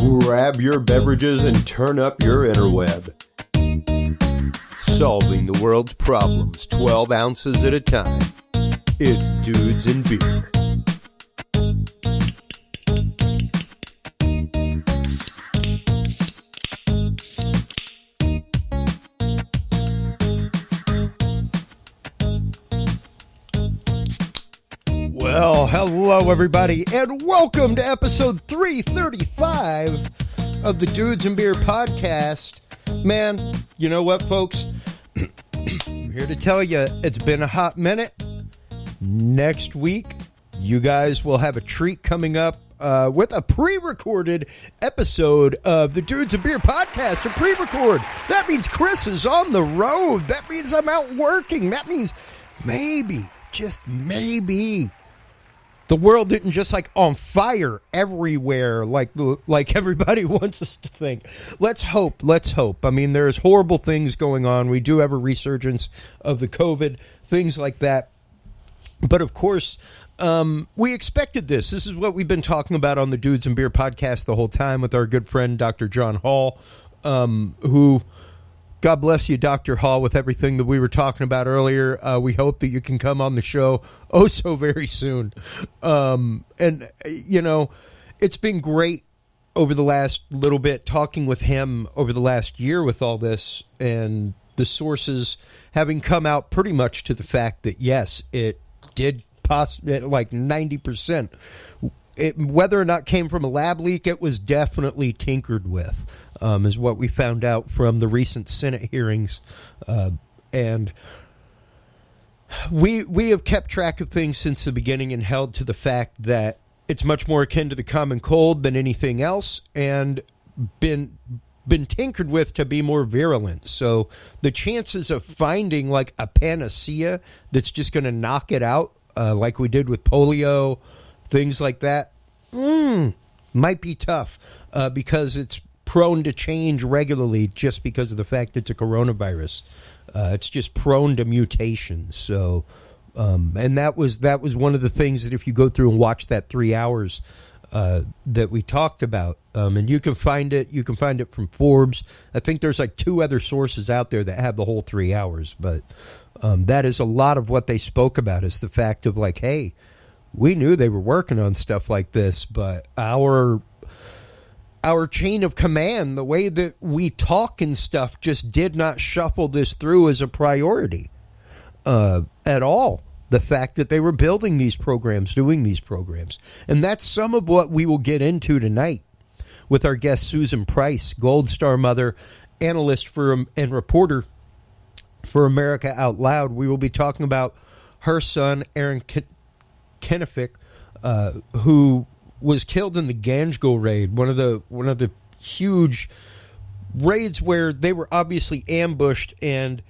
Grab your beverages and turn up your interweb. Solving the world's problems 12 ounces at a time. It's Dudes and Beer. Well, hello everybody, and welcome to episode 335 of the Dudes and Beer podcast. Man, you know what, folks? I'm here to tell you, it's been a hot minute. Next week, you guys will have a treat coming up with a pre-recorded episode of the Dudes and Beer podcast. A pre-record. That means Chris is on the road. That means I'm out working. That means maybe, just maybe, the world didn't just like on fire everywhere like everybody wants us to think. Let's hope. I mean, there's horrible things going on. We do have a resurgence of the COVID, things like that. But of course, we expected this. This is what we've been talking about on the Dudes and Beer podcast the whole time with our good friend, Dr. John Hall, who... God bless you, Dr. Hall, with everything that we were talking about earlier. We hope that you can come on the show so very soon. And, you know, it's been great over the last little bit talking with him over the last year with all this and the sources having come out pretty much to the fact that, yes, it did like 90%. Whether or not came from a lab leak, it was definitely tinkered with. Is what we found out from the recent Senate hearings. And we have kept track of things since the beginning and held to the fact that it's much more akin to the common cold than anything else and been tinkered with to be more virulent. So the chances of finding like a panacea that's just going to knock it out, like we did with polio, things like that, might be tough because it's prone to change regularly just because of the fact it's a coronavirus. It's just prone to mutations. So, and that was one of the things that if you go through and watch that 3 hours that we talked about, and you can find it from Forbes. I think there's like 2 other sources out there that have the whole 3 hours, but that is a lot of what they spoke about is the fact of like, hey, we knew they were working on stuff like this, but our chain of command, the way that we talk and stuff, just did not shuffle this through as a priority at all. The fact that they were building these programs, doing these programs. And that's some of what we will get into tonight with our guest, Susan Price, Gold Star mother, analyst and reporter for America Out Loud. We will be talking about her son, Aaron Kenefick, who was killed in the Ganjgal raid, one of the huge raids where they were obviously ambushed and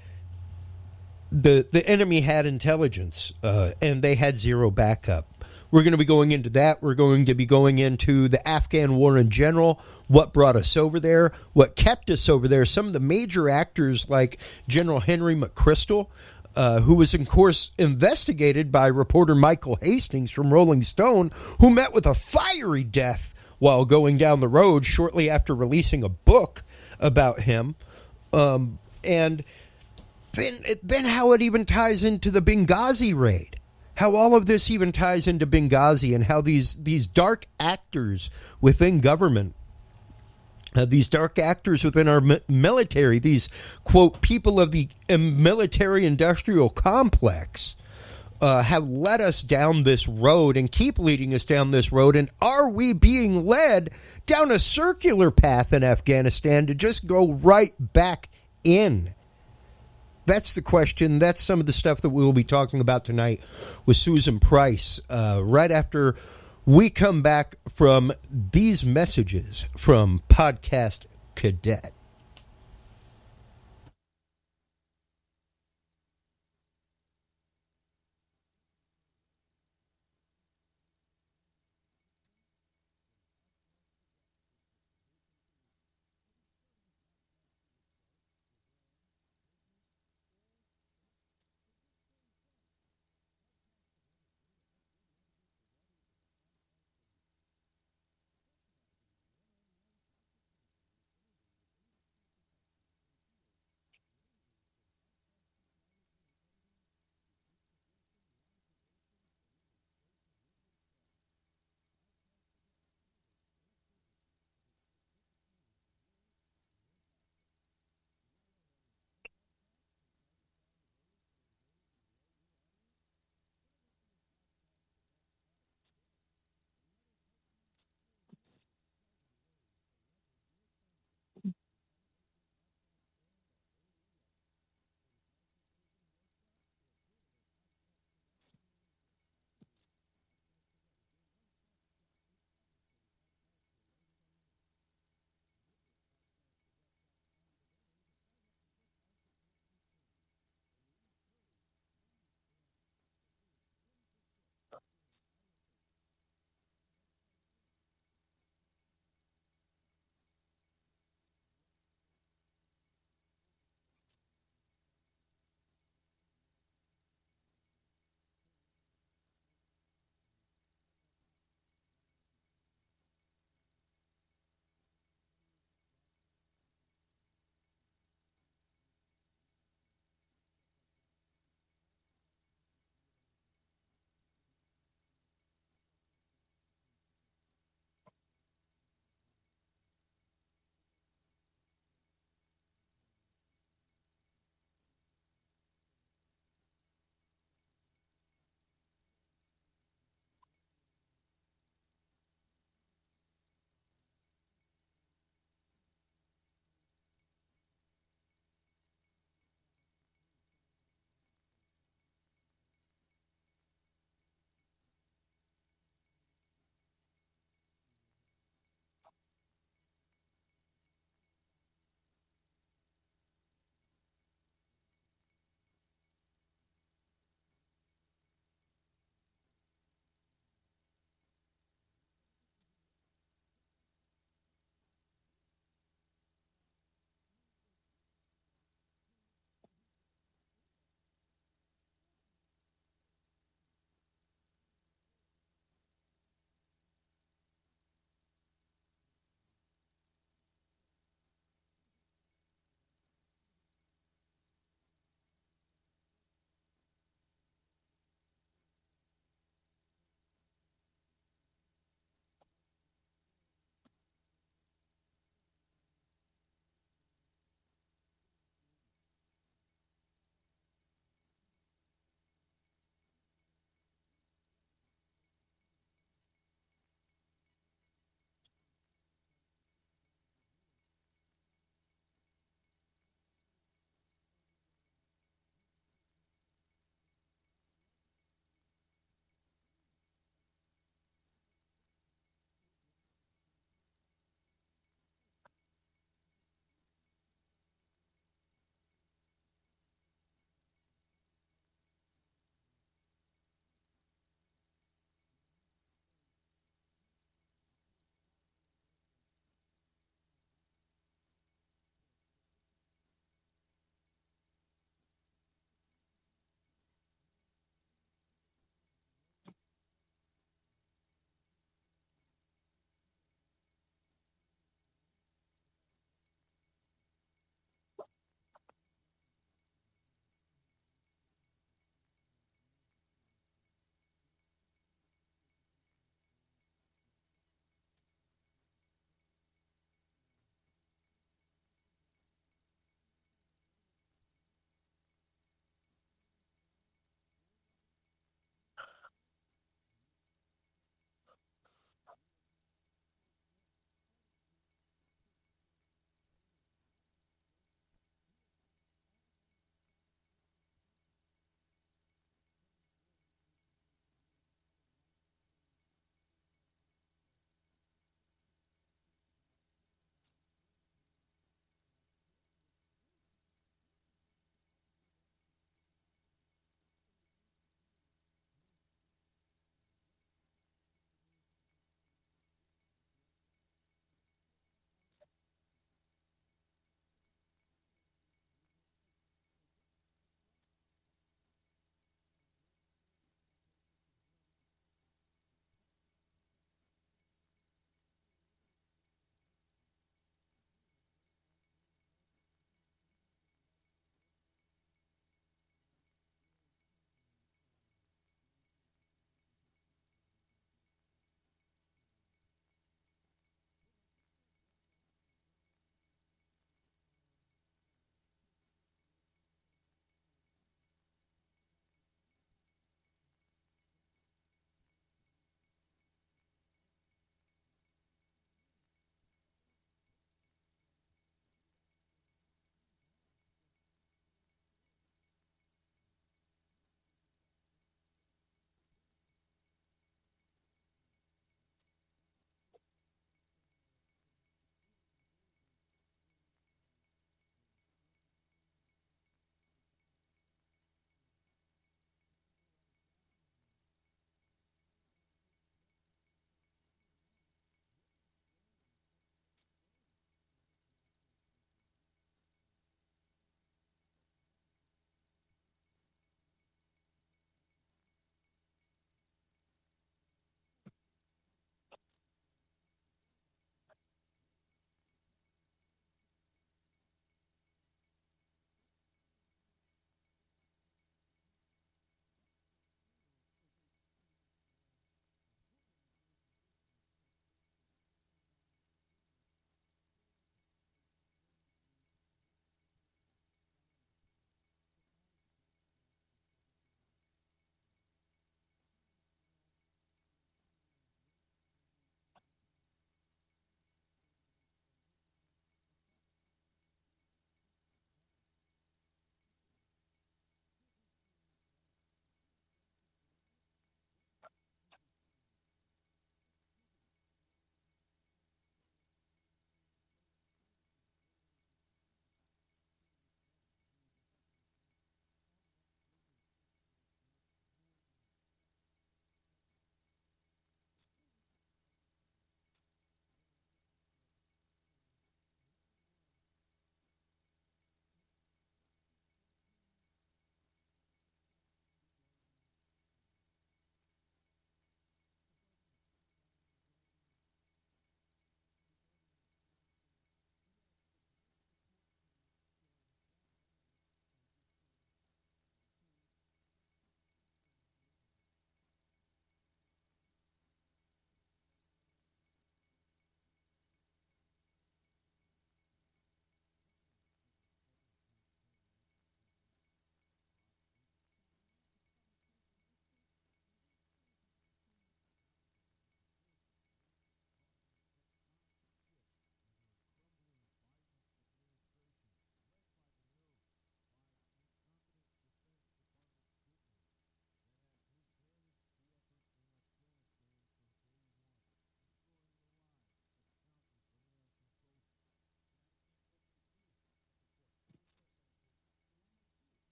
the enemy had intelligence and they had zero backup. We're going to be going into that. We're going to be going into the Afghan war in general, what brought us over there, what kept us over there. Some of the major actors like General Henry McChrystal, who was, of course, investigated by reporter Michael Hastings from Rolling Stone, who met with a fiery death while going down the road shortly after releasing a book about him. And then how it even ties into the Benghazi raid, how all of this even ties into Benghazi and how these dark actors within government, these dark actors within our military, these, quote, people of the military-industrial complex, have led us down this road and keep leading us down this road. And are we being led down a circular path in Afghanistan to just go right back in? That's the question. That's some of the stuff that we will be talking about tonight with Susan Price right after we come back from these messages from Podcast Cadet.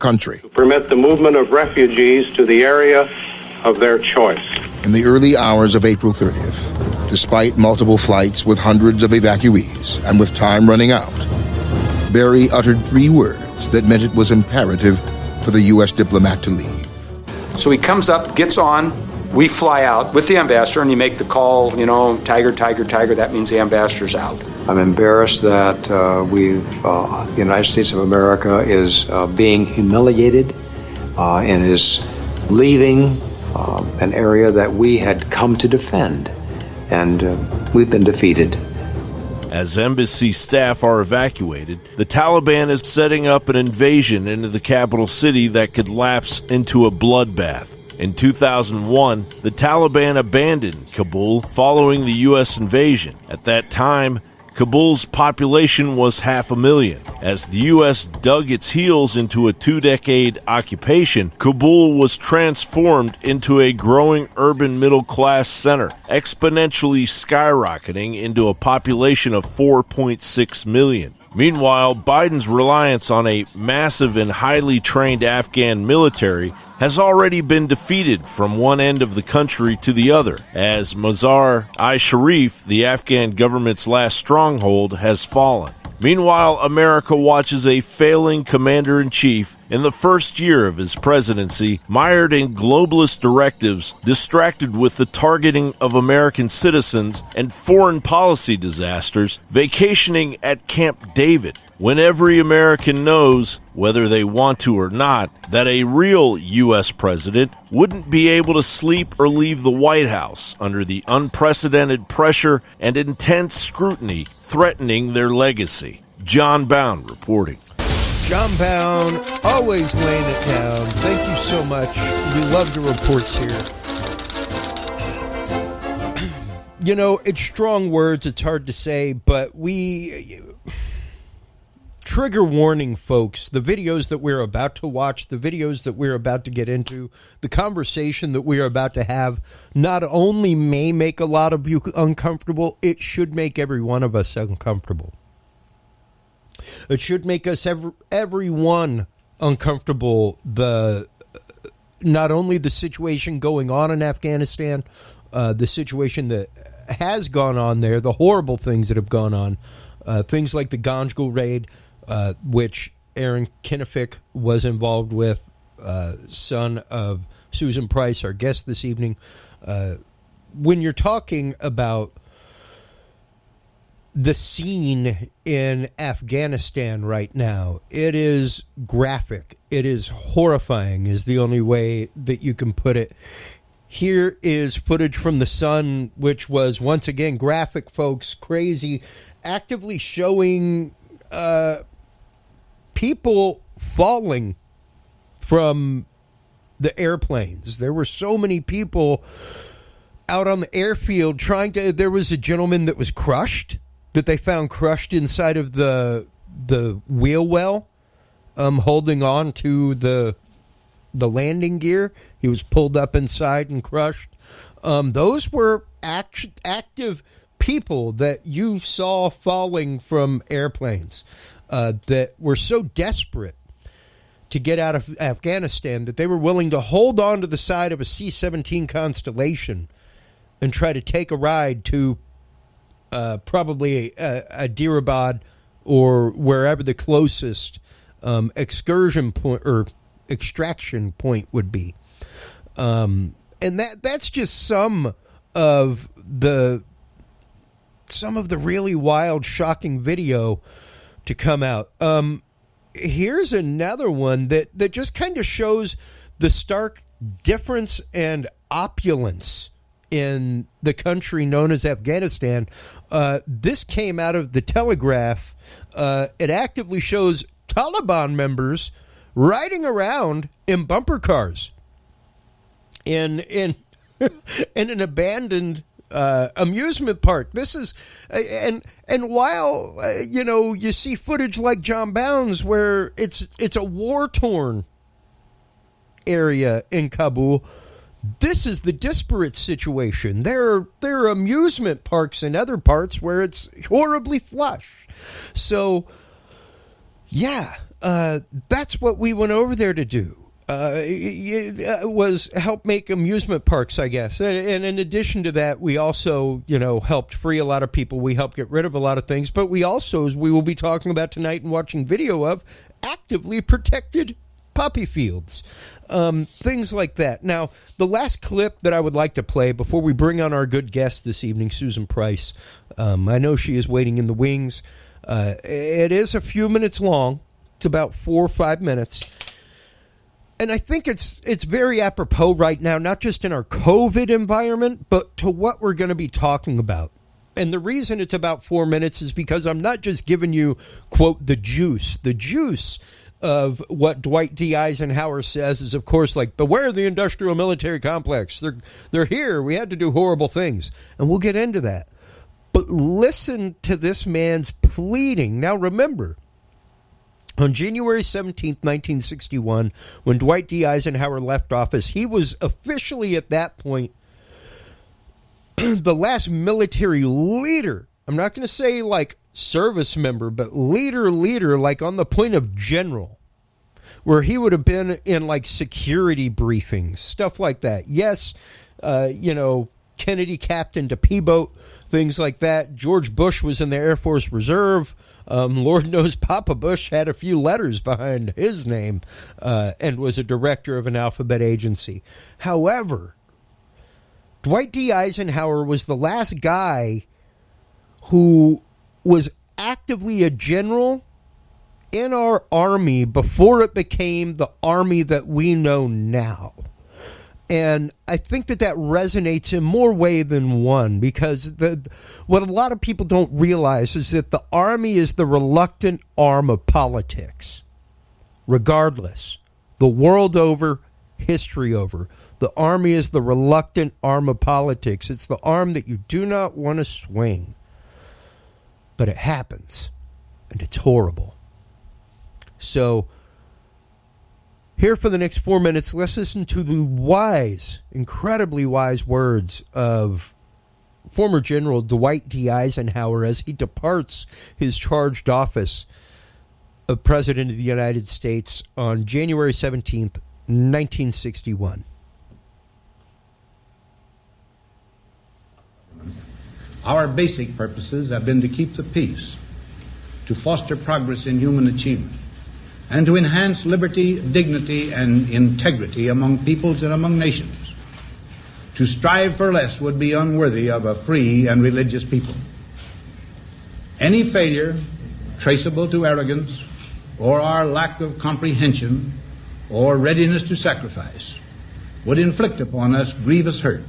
country. Permit the movement of refugees to the area of their choice. In the early hours of April 30th, despite multiple flights with hundreds of evacuees and with time running out, Barry uttered 3 words that meant it was imperative for the U.S. diplomat to leave. So he comes up, gets on, we fly out with the ambassador, and you make the call, tiger, tiger, tiger. That means the ambassador's out. I'm embarrassed that the United States of America is being humiliated and is leaving an area that we had come to defend. And we've been defeated. As embassy staff are evacuated, the Taliban is setting up an invasion into the capital city that could lapse into a bloodbath. In 2001, the Taliban abandoned Kabul following the U.S. invasion. At that time, Kabul's population was 500,000. As the U.S. dug its heels into a 2-decade occupation, Kabul was transformed into a growing urban middle-class center, exponentially skyrocketing into a population of 4.6 million. Meanwhile, Biden's reliance on a massive and highly trained Afghan military has already been defeated from one end of the country to the other, as Mazar-i-Sharif, the Afghan government's last stronghold, has fallen. Meanwhile, America watches a failing commander-in-chief in the first year of his presidency, mired in globalist directives, distracted with the targeting of American citizens and foreign policy disasters, vacationing at Camp David, when every American knows, whether they want to or not, that a real U.S. president wouldn't be able to sleep or leave the White House under the unprecedented pressure and intense scrutiny threatening their legacy. John Bound reporting. John Bound, always laying it down. Thank you so much. We love the reports here. It's strong words. It's hard to say, but trigger warning, folks. The videos that we're about to watch, the videos that we're about to get into, the conversation that we're about to have, not only may make a lot of you uncomfortable, it should make every one of us uncomfortable. It should make us everyone uncomfortable. Not only the situation going on in Afghanistan, the situation that has gone on there, the horrible things that have gone on, things like the Ganjgal raid, which Aaron Kenefick was involved with, son of Susan Price, our guest this evening. When you're talking about the scene in Afghanistan right now, it is graphic. It is horrifying, is the only way that you can put it. Here is footage from the Sun, which was, once again, graphic, folks, crazy, actively showing people falling from the airplanes. There were so many people out on the airfield there was a gentleman that was crushed, that they found crushed inside of the wheel well, holding on to the landing gear. He was pulled up inside and crushed. Those were active people that you saw falling from airplanes that were so desperate to get out of Afghanistan that they were willing to hold on to the side of a C-17 Constellation and try to take a ride to probably a Dirabad or wherever the closest excursion point or extraction point would be. And that's just some of the really wild, shocking video to come out. Here's another one that just kind of shows the stark difference and opulence in the country known as Afghanistan. This came out of the Telegraph. It actively shows Taliban members riding around in bumper cars in an abandoned amusement park. This is and while you see footage like John Bounds where it's a war-torn area in Kabul, this is the disparate situation. There are amusement parks in other parts where it's horribly flush. So yeah, that's what we went over there to do. Was help make amusement parks, I guess. And in addition to that, we also, helped free a lot of people. We helped get rid of a lot of things. But we also, as we will be talking about tonight and watching video of, actively protected poppy fields. Things like that. Now, the last clip that I would like to play before we bring on our good guest this evening, Susan Price. I know she is waiting in the wings. It is a few minutes long. It's about 4 or 5 minutes. And I think it's very apropos right now, not just in our COVID environment, but to what we're going to be talking about. And the reason it's about 4 minutes is because I'm not just giving you, quote, the juice. The juice of what Dwight D. Eisenhower says is, of course, like, beware the industrial military complex. They're here. We had to do horrible things. And we'll get into that. But listen to this man's pleading. Now, remember, on January 17th, 1961, when Dwight D. Eisenhower left office, he was officially at that point the last military leader. I'm not going to say like service member, but leader, like on the point of general, where he would have been in like security briefings, stuff like that. Yes, Kennedy captained a P-boat, things like that. George Bush was in the Air Force Reserve. Lord knows Papa Bush had a few letters behind his name and was a director of an alphabet agency. However, Dwight D. Eisenhower was the last guy who was actively a general in our army before it became the army that we know now. And I think that resonates in more way than one, because what a lot of people don't realize is that the army is the reluctant arm of politics. Regardless, the world over, history over, the army is the reluctant arm of politics. It's the arm that you do not want to swing. But it happens, and it's horrible. So, here for the next 4 minutes, let's listen to the wise, incredibly wise words of former General Dwight D. Eisenhower as he departs his charged office of President of the United States on January 17th, 1961. Our basic purposes have been to keep the peace, to foster progress in human achievement, and to enhance liberty, dignity, and integrity among peoples and among nations. To strive for less would be unworthy of a free and religious people. Any failure traceable to arrogance or our lack of comprehension or readiness to sacrifice would inflict upon us grievous hurt,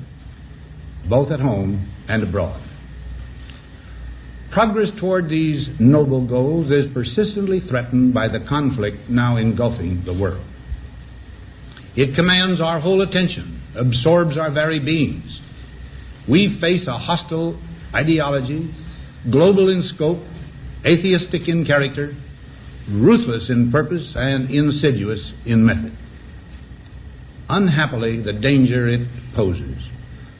both at home and abroad. Progress toward these noble goals is persistently threatened by the conflict now engulfing the world. It commands our whole attention, absorbs our very beings. We face a hostile ideology, global in scope, atheistic in character, ruthless in purpose, and insidious in method. Unhappily, the danger it poses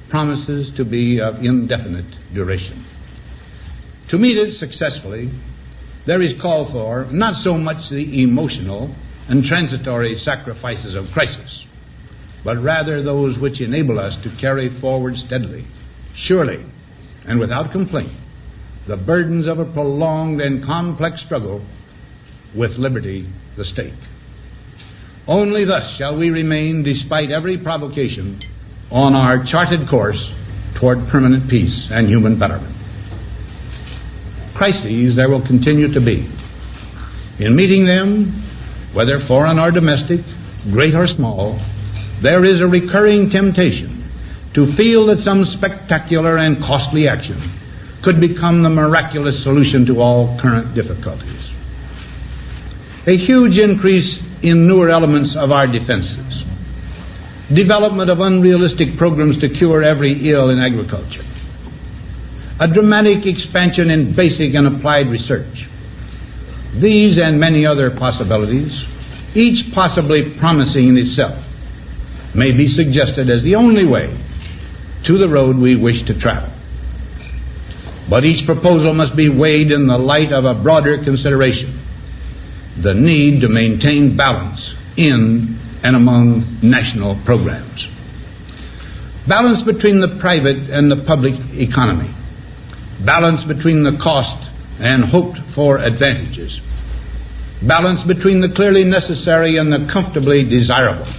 promises to be of indefinite duration. To meet it successfully, there is call for not so much the emotional and transitory sacrifices of crisis, but rather those which enable us to carry forward steadily, surely, and without complaint, the burdens of a prolonged and complex struggle with liberty the stake. Only thus shall we remain, despite every provocation, on our charted course toward permanent peace and human betterment. Crises there will continue to be. In meeting them, whether foreign or domestic, great or small, there is a recurring temptation to feel that some spectacular and costly action could become the miraculous solution to all current difficulties. A huge increase in newer elements of our defenses, development of unrealistic programs to cure every ill in agriculture, a dramatic expansion in basic and applied research. These and many other possibilities, each possibly promising in itself, may be suggested as the only way to the road we wish to travel. But each proposal must be weighed in the light of a broader consideration. the need to maintain balance in and among national programs. Balance between the private and the public economy. Balance between the cost and hoped-for advantages. Balance between the clearly necessary and the comfortably desirable.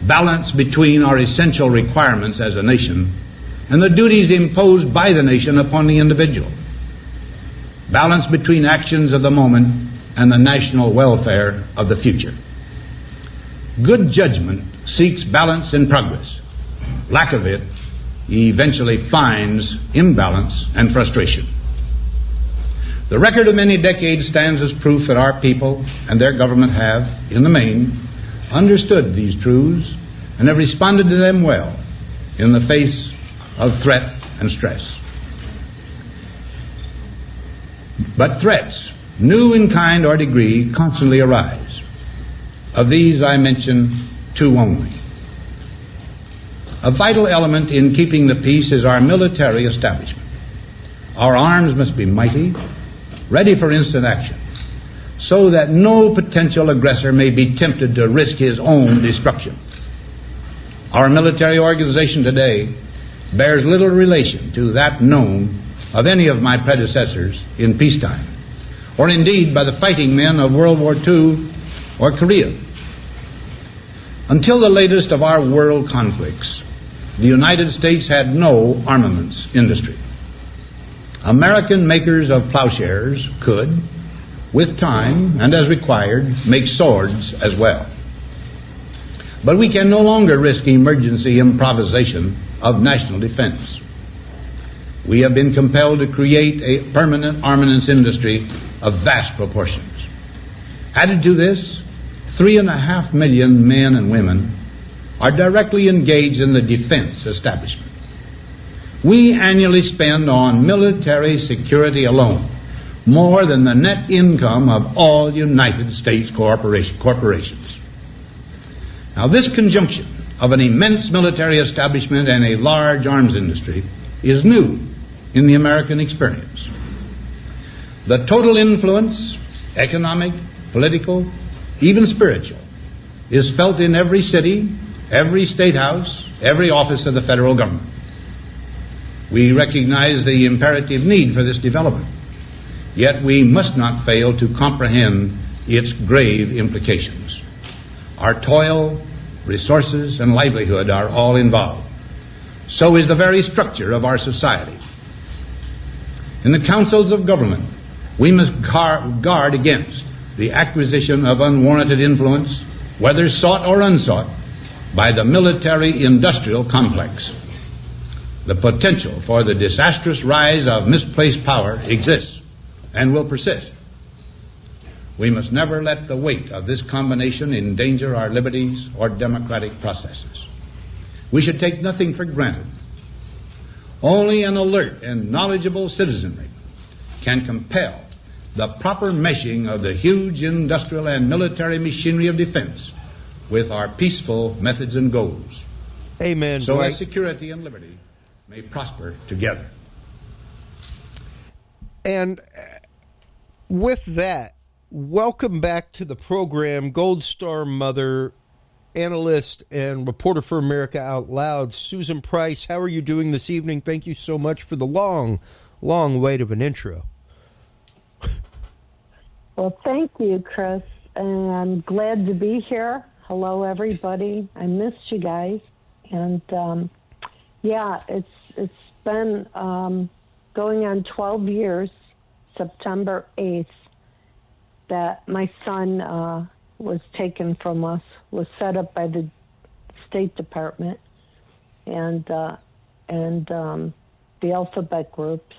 Balance between our essential requirements as a nation and the duties imposed by the nation upon the individual. Balance between actions of the moment and the national welfare of the future. Good judgment seeks balance in progress. Lack of it eventually finds imbalance and frustration. The record of many decades stands as proof that our people and their government have, in the main, understood these truths and have responded to them well in the face of threat and stress. But threats, new in kind or degree, constantly arise. Of these I mention two only. A vital element in keeping the peace is our military establishment. Our arms must be mighty, ready for instant action, so that no potential aggressor may be tempted to risk his own destruction. Our military organization today bears little relation to that known of any of my predecessors in peacetime, or indeed by the fighting men of World War II or Korea. Until the latest of our world conflicts, the United States had no armaments industry. American makers of plowshares could, with time and as required, make swords as well. But we can no longer risk emergency improvisation of national defense. We have been compelled to create a permanent armaments industry of vast proportions. Added to this, 3.5 million men and women are directly engaged in the defense establishment. We annually spend on military security alone more than the net income of all United States corporations. Now, this conjunction of an immense military establishment and a large arms industry is new in the American experience. The total influence, economic, political, even spiritual, is felt in every city, every state house, every office of the federal government. We recognize the imperative need for this development, yet we must not fail to comprehend its grave implications. Our toil, resources, and livelihood are all involved. So is the very structure of our society. In the councils of government, we must guard against the acquisition of unwarranted influence, whether sought or unsought, by the military-industrial complex. The potential for the disastrous rise of misplaced power exists and will persist. We must never let the weight of this combination endanger our liberties or democratic processes. We should take nothing for granted. Only an alert and knowledgeable citizenry can compel the proper meshing of the huge industrial and military machinery of defense with our peaceful methods and goals. Amen. So Dwight. that security and liberty may prosper together. And with that, welcome back to the program, Gold Star Mother, analyst and reporter for America Out Loud, Susan Price. How are you doing this evening? Thank you so much for the long wait of an intro. Well, thank you, Chris, and I'm glad to be here. Hello, everybody. I missed you guys, and it's been going on 12 years, September 8th, that my son was taken from us, was set up by the State Department and the alphabet groups.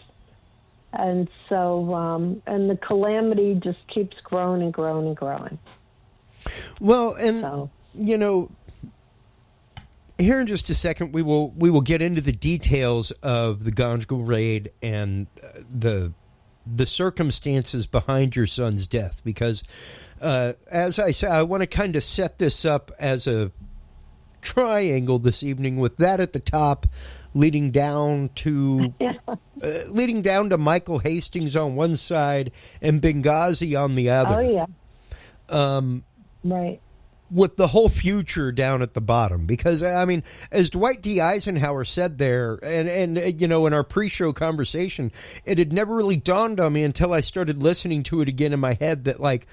And so, and the calamity just keeps growing and growing and growing. Well, and, you know, here in just a second, we will get into the details of the Ganjgal raid and the circumstances behind your son's death, because as I said, I want to kind of set this up as a triangle this evening, with that at the top, leading down to Michael Hastings on one side and Benghazi on the other. Oh, yeah. Right. With the whole future down at the bottom. Because, I mean, as Dwight D. Eisenhower said there, and in our pre-show conversation, it had never really dawned on me until I started listening to it again in my head that, like,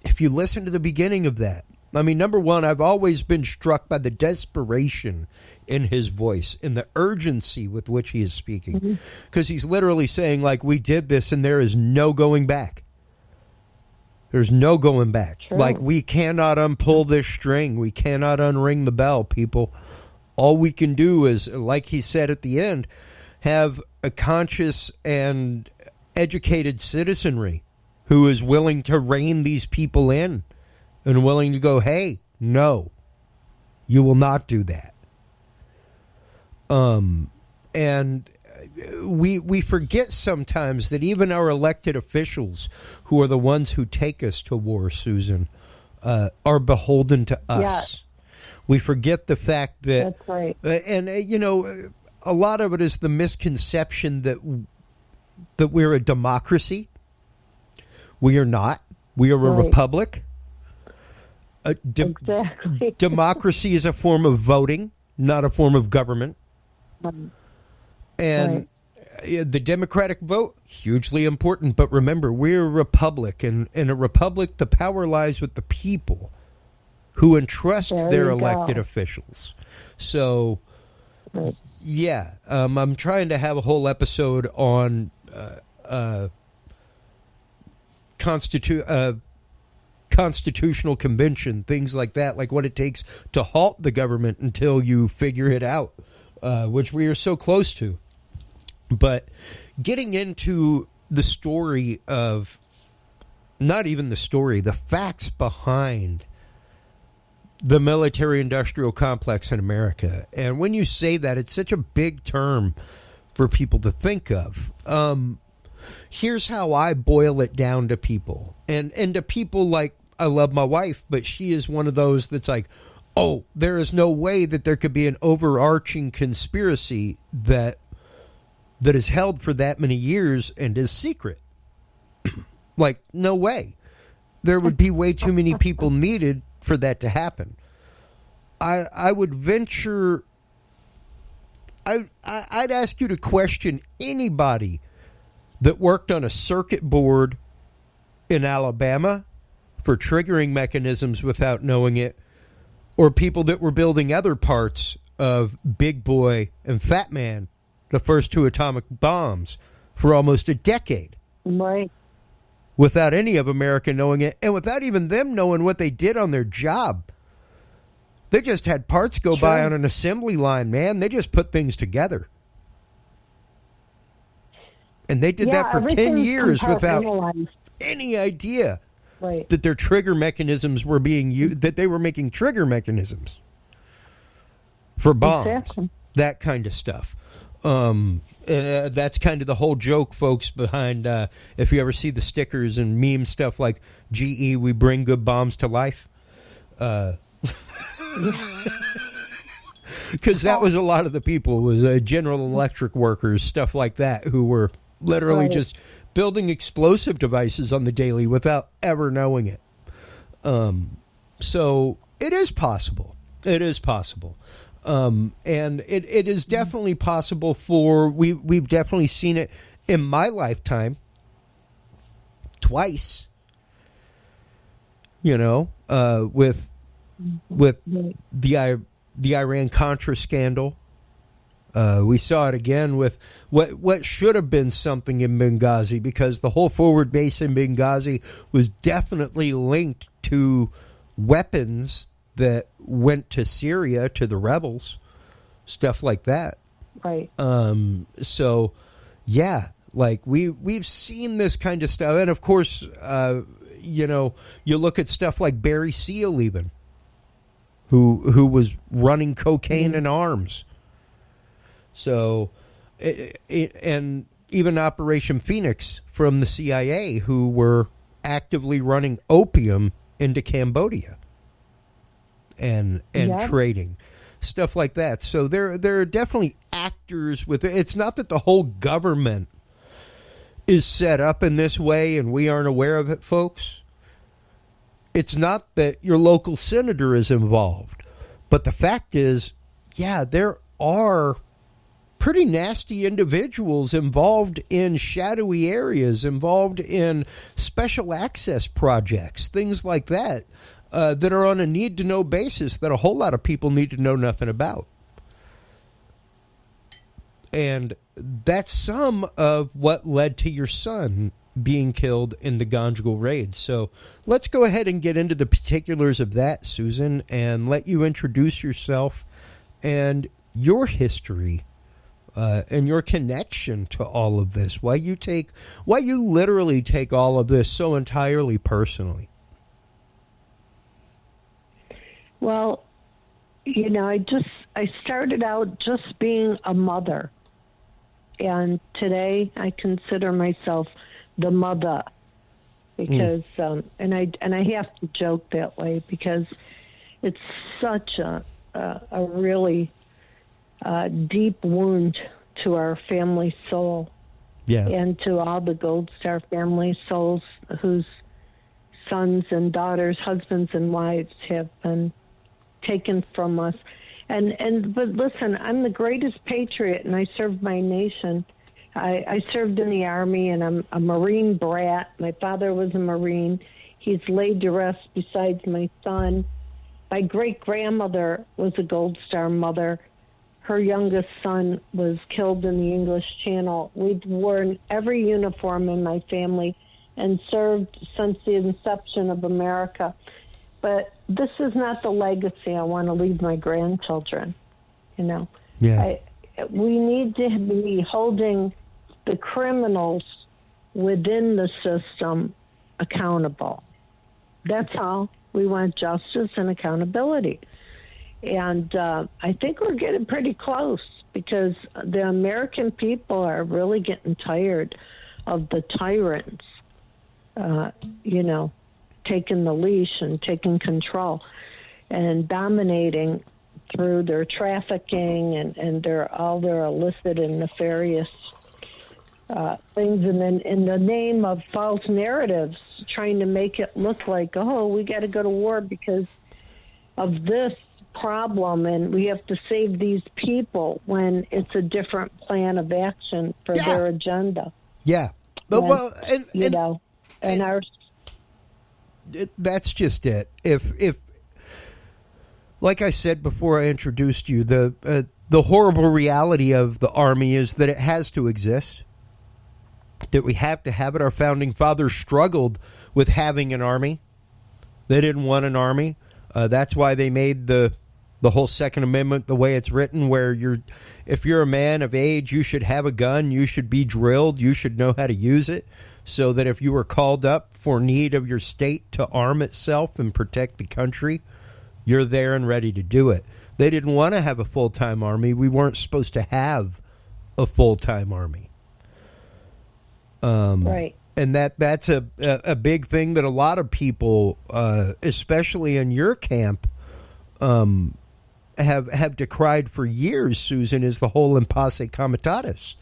if you listen to the beginning of that, I mean, number one, I've always been struck by the desperation in his voice and the urgency with which he is speaking. Because he's literally saying, like, we did this and there is no going back. There's no going back. True. Like, we cannot unpull this string. We cannot unring the bell, people. All we can do is, like he said at the end, have a conscious and educated citizenry who is willing to rein these people in and willing to go, hey, no, you will not do that. And we forget sometimes that even our elected officials, who are the ones who take us to war, Susan, are beholden to us. Yeah. We forget the fact that, that's right. And a lot of it is the misconception that we're a democracy. We are not. We are a republic. Exactly. Democracy is a form of voting, not a form of government. And the democratic vote, hugely important. But remember, we're a republic. And in a republic, the power lies with the people who entrust their elected officials. So, yeah, I'm trying to have a whole episode on constitutional convention, things like that, like what it takes to halt the government until you figure it out, which we are so close to. But getting into the story of, not even the story, the facts behind the military-industrial complex in America. And when you say that, it's such a big term for people to think of. Here's how I boil it down to people. And to people like, I love my wife, but she is one of those that's like, oh, there is no way that there could be an overarching conspiracy that is held for that many years and is secret. Like, no way. There would be way too many people needed for that to happen. I would venture, I'd ask you to question anybody that worked on a circuit board in Alabama for triggering mechanisms without knowing it, or people that were building other parts of Big Boy and Fat Man, the first two atomic bombs, for almost a decade. Right. Without any of America knowing it, and without even them knowing what they did on their job. They just had parts go by on an assembly line, man. They just put things together. And they did that for 10 years without any idea that their trigger mechanisms were being used, that they were making trigger mechanisms for bombs, that kind of stuff. And that's kind of the whole joke, folks, behind if you ever see the stickers and meme stuff like GE, we bring good bombs to life. Because that was a lot of the people, was General Electric workers, stuff like that, who were literally just building explosive devices on the daily without ever knowing it. So it is possible. It is possible. And it is definitely possible for, we've definitely seen it in my lifetime twice, with the Iran-Contra scandal. We saw it again with what should have been something in Benghazi, because the whole forward base in Benghazi was definitely linked to weapons that went to Syria, to the rebels, stuff like that. Right. So, yeah, like we've seen this kind of stuff. And, of course, you look at stuff like Barry Seal even, who was running cocaine and arms. So, and even Operation Phoenix from the CIA, who were actively running opium into Cambodia and trading. stuff like that. So there are definitely actors with it. It's not that the whole government is set up in this way and we aren't aware of it, folks. It's not that your local senator is involved. But the fact is, yeah, there are pretty nasty individuals involved in shadowy areas, involved in special access projects, things like that, that are on a need-to-know basis that a whole lot of people need to know nothing about. And that's some of what led to your son being killed in the Ganjgal raid. So let's go ahead and get into the particulars of that, Susan, and let you introduce yourself and your history and your connection to all of this. Why you literally take all of this so entirely personally. Well, I started out just being a mother. And today I consider myself the mother because, and I have to joke that way because it's such a really deep wound to our family soul. Yeah. And to all the Gold Star family souls whose sons and daughters, husbands and wives have been taken from us. But listen, I'm the greatest patriot, and I served my nation. I served in the Army, and I'm a Marine brat. My father was a Marine. He's laid to rest besides my son. My great-grandmother was a Gold Star mother. Her youngest son was killed in the English Channel. We'd worn every uniform in my family and served since the inception of America. But this is not the legacy I want to leave my grandchildren, Yeah. We need to be holding the criminals within the system accountable. That's all. We want justice and accountability. And I think we're getting pretty close because the American people are really getting tired of the tyrants, taking the leash and taking control and dominating through their trafficking and all their illicit and nefarious things, and then in the name of false narratives, trying to make it look like, we got to go to war because of this problem and we have to save these people when it's a different plan of action for their agenda. Yeah. But, that's just it. If like I said before I introduced you, the horrible reality of the Army is that it has to exist, that we have to have it. Our founding fathers struggled with having an army. They didn't want an army. That's why they made the whole Second Amendment the way it's written, where if you're a man of age, you should have a gun, you should be drilled, you should know how to use it, so that if you were called up for need of your state to arm itself and protect the country, you're there and ready to do it. They didn't want to have a full-time army. We weren't supposed to have a full-time army. Right. And that's a big thing that a lot of people, especially in your camp, have decried for years, Susan, is the whole impasse comitatus.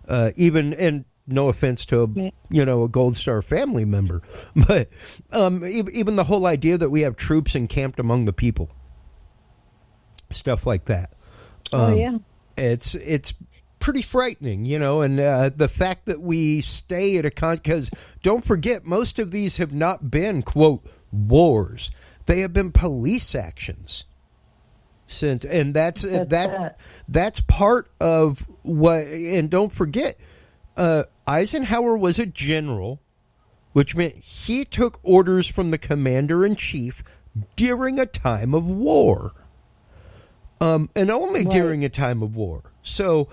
And no offense to a Gold Star family member, but even the whole idea that we have troops encamped among the people, stuff like that. It's pretty frightening, and the fact that we stay at because don't forget, most of these have not been, quote, wars. They have been police actions. That's part of what. And don't forget, Eisenhower was a general, which meant he took orders from the commander-in-chief during a time of war, and only during a time of war. So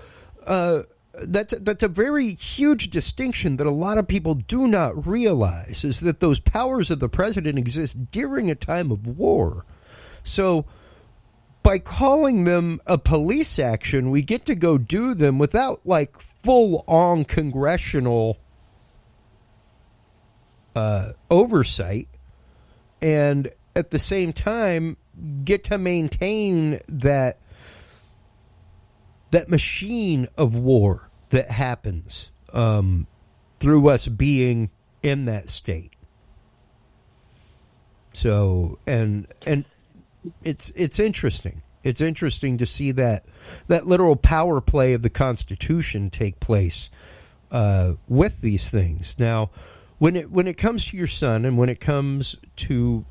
that's a very huge distinction that a lot of people do not realize, is that those powers of the president exist during a time of war. So by calling them a police action, we get to go do them without full-on congressional oversight, and at the same time get to maintain that machine of war that happens through us being in that state. So and it's interesting. It's interesting to see that literal power play of the Constitution take place with these things. Now, when it comes to your son, and when it comes to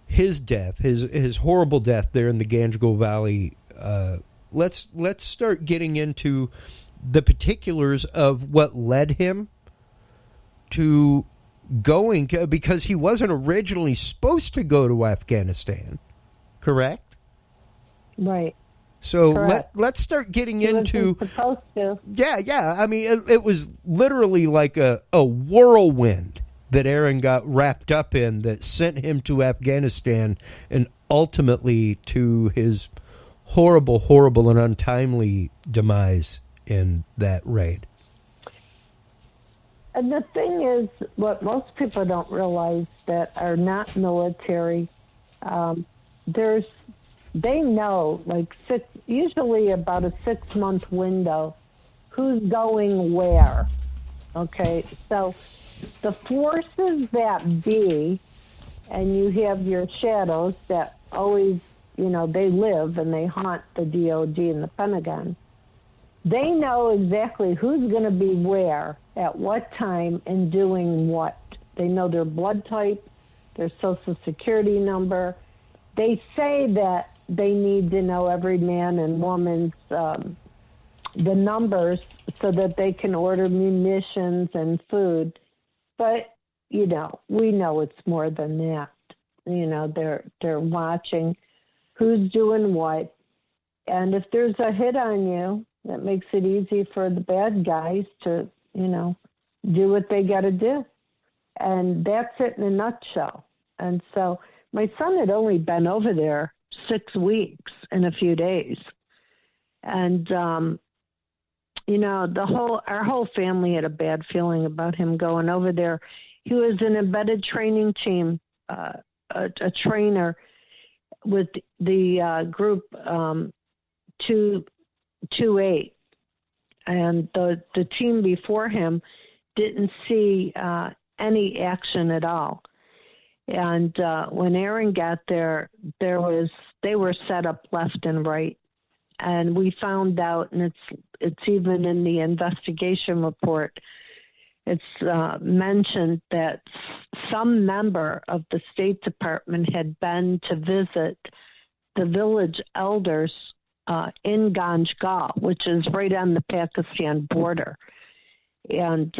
his death, his horrible death there in the Ganjgal Valley, let's start getting into the particulars of what led him to going, because he wasn't originally supposed to go to Afghanistan, correct? Right. So Correct. let's start getting He into. wasn't supposed to. Yeah. I mean, it was literally like a whirlwind that Aaron got wrapped up in that sent him to Afghanistan and ultimately to his horrible, horrible, and untimely demise in that raid. And the thing is, what most people don't realize that are not military, they know usually about a 6-month window, who's going where. Okay, so the forces that be, and you have your shadows that always, they live and they haunt the DOD and the Pentagon. They know exactly who's going to be where, at what time, and doing what. They know their blood type, their social security number. They say that they need to know every man and woman's the numbers so that they can order munitions and food. But, we know it's more than that. They're watching who's doing what. And if there's a hit on you, that makes it easy for the bad guys to, do what they got to do. And that's it in a nutshell. And so my son had only been over there 6 weeks in a few days. And, our whole family had a bad feeling about him going over there. He was an embedded training team, a trainer with the group 228. And the team before him didn't see any action at all. And when Aaron got there, they were set up left and right. And we found out, and it's even in the investigation report, it's mentioned that some member of the State Department had been to visit the village elders in Ganjgal, which is right on the Pakistan border. And,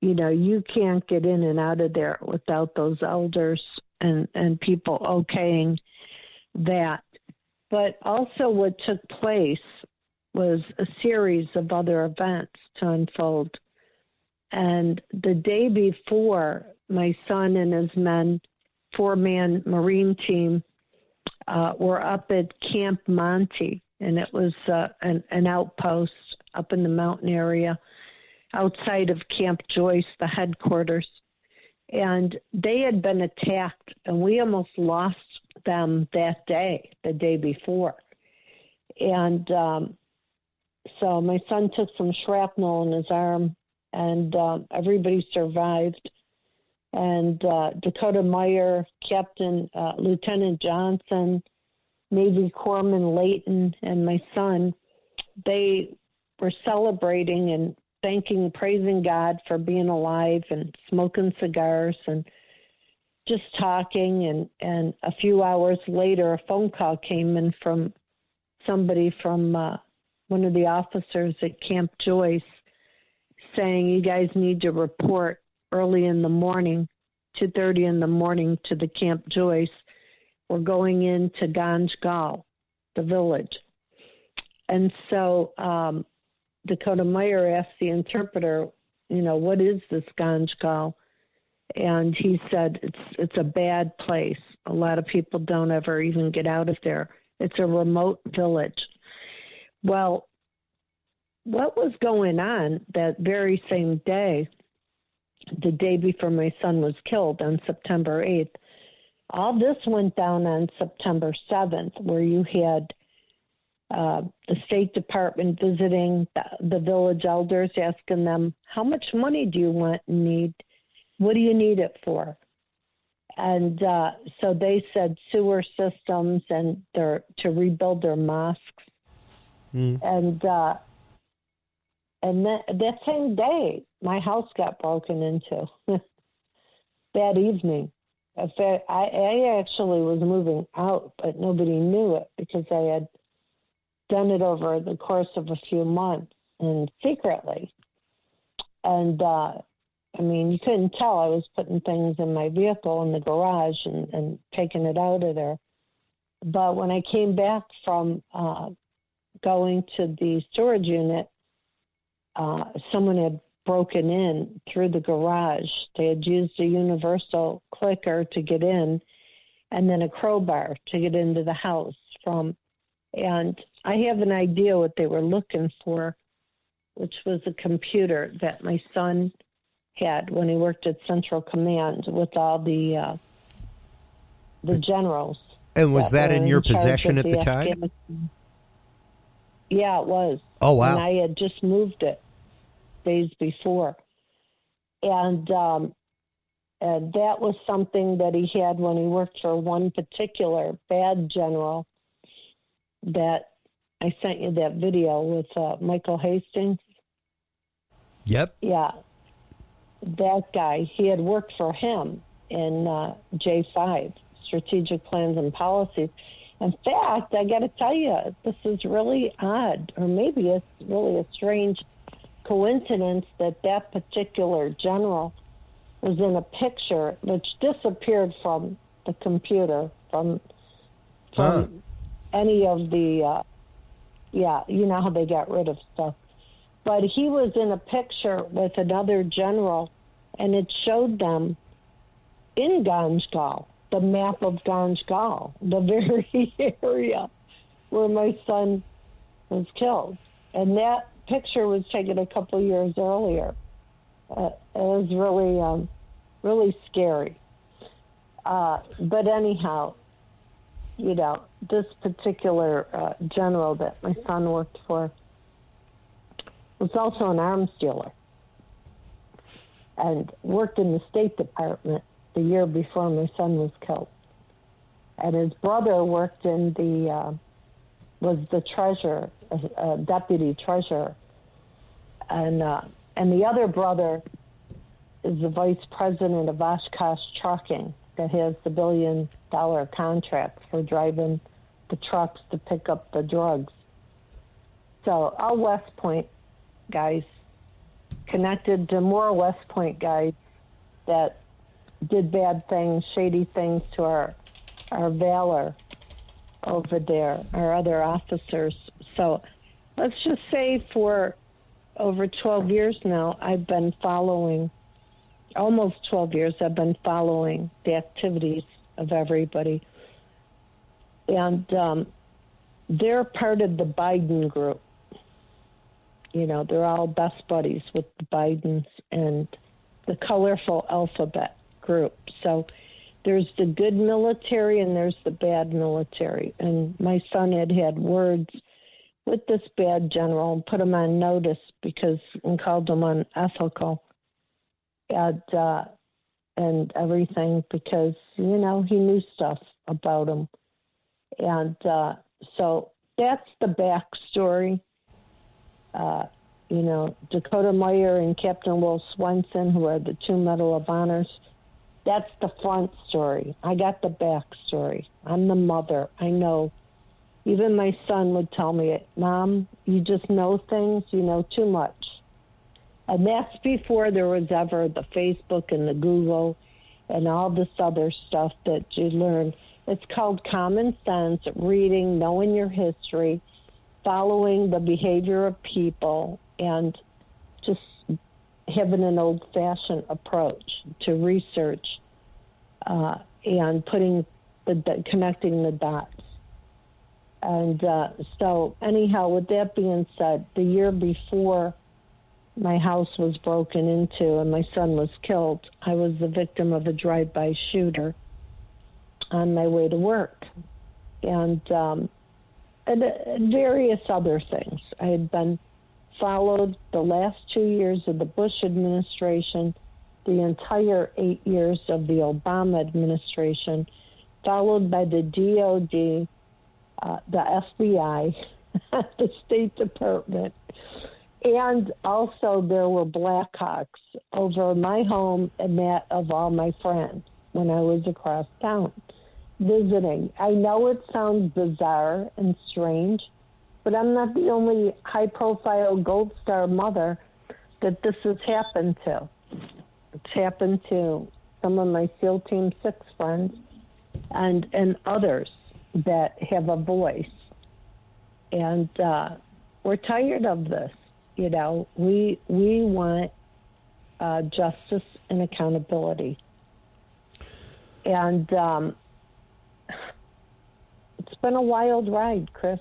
you can't get in and out of there without those elders and people okaying that. But also what took place was a series of other events to unfold. And the day before, my son and his men, 4-man Marine team, were up at Camp Monte, and it was an outpost up in the mountain area outside of Camp Joyce, the headquarters. And they had been attacked, and we almost lost them that day, the day before. And so my son took some shrapnel in his arm, and everybody survived. And Dakota Meyer, Captain Lieutenant Johnson, Navy Corpsman Layton, and my son, they were celebrating and praising God for being alive and smoking cigars and just talking. And a few hours later, a phone call came in from somebody from one of the officers at Camp Joyce saying, you guys need to report early in the morning, 2:30 in the morning, to the Camp Joyce. We're going into Ganjgal, the village. And so Dakota Meyer asked the interpreter, what is this Ganjgal? And he said, it's a bad place. A lot of people don't ever even get out of there. It's a remote village. Well, what was going on that very same day, the day before my son was killed on September 8th, all this went down on September 7th, where you had the State Department visiting the village elders, asking them, how much money do you want and need? What do you need it for? And so they said sewer systems and to rebuild their mosques. And that same day, my house got broken into. That evening. In fact, I actually was moving out, but nobody knew it because I had done it over the course of a few months and secretly. And, you couldn't tell. I was putting things in my vehicle in the garage and taking it out of there. But when I came back from going to the storage unit, someone had broken in through the garage. They had used a universal clicker to get in and then a crowbar to get into the house and I have an idea what they were looking for, which was a computer that my son had when he worked at Central Command with all the generals. And was that in your possession at the time? Yeah, it was. Oh, wow. And I had just moved it days before. And that was something that he had when he worked for one particular bad general that I sent you that video with Michael Hastings. Yep. Yeah. That guy, he had worked for him in J5, Strategic Plans and Policies. In fact, I got to tell you, this is really odd, or maybe it's really a strange coincidence that particular general was in a picture which disappeared from the computer, from any of the, you know how they got rid of stuff. But he was in a picture with another general, and it showed them in Ganjgal, the map of Ganjgal, the very area where my son was killed. And that picture was taken a couple years earlier. It was really, really scary. But anyhow, this particular general that my son worked for was also an arms dealer and worked in the State Department the year before my son was killed. And his brother worked in was the treasurer, deputy treasurer. And the other brother is the vice president of Oshkosh Trucking that has the $1 billion contract for driving the trucks to pick up the drugs. So all West Point guys connected to more West Point guys that did bad things, shady things to our valor over there, our other officers. So let's just say for over 12 years now, I've been following, almost 12 years, I've been following the activities of everybody. And they're part of the Biden group. They're all best buddies with the Bidens and the colorful alphabet group. So there's the good military and there's the bad military. And my son had words with this bad general and put him on notice and called him unethical and everything because, he knew stuff about him. And so that's the backstory. Dakota Meyer and Captain Will Swenson, who are the 2 Medal of Honors, that's the front story. I got the backstory. I'm the mother. I know. Even my son would tell me, Mom, you just know things, you know too much. And that's before there was ever the Facebook and the Google and all this other stuff that you learn. It's called common sense, reading, knowing your history, following the behavior of people, and just having an old-fashioned approach to research and connecting the dots. And so anyhow, with that being said, the year before my house was broken into and my son was killed, I was the victim of a drive-by shooter on my way to work. And and various other things. I had been followed the last 2 years of the Bush administration, the entire 8 years of the Obama administration, followed by the DOD, the FBI, the State Department, and also there were Blackhawks over my home and that of all my friends when I was across town visiting. I know it sounds bizarre and strange, but I'm not the only high-profile Gold Star mother that this has happened to. It's happened to some of my SEAL Team 6 friends and others that have a voice. And we're tired of this. You know, we want justice and accountability. And it's been a wild ride, Chris.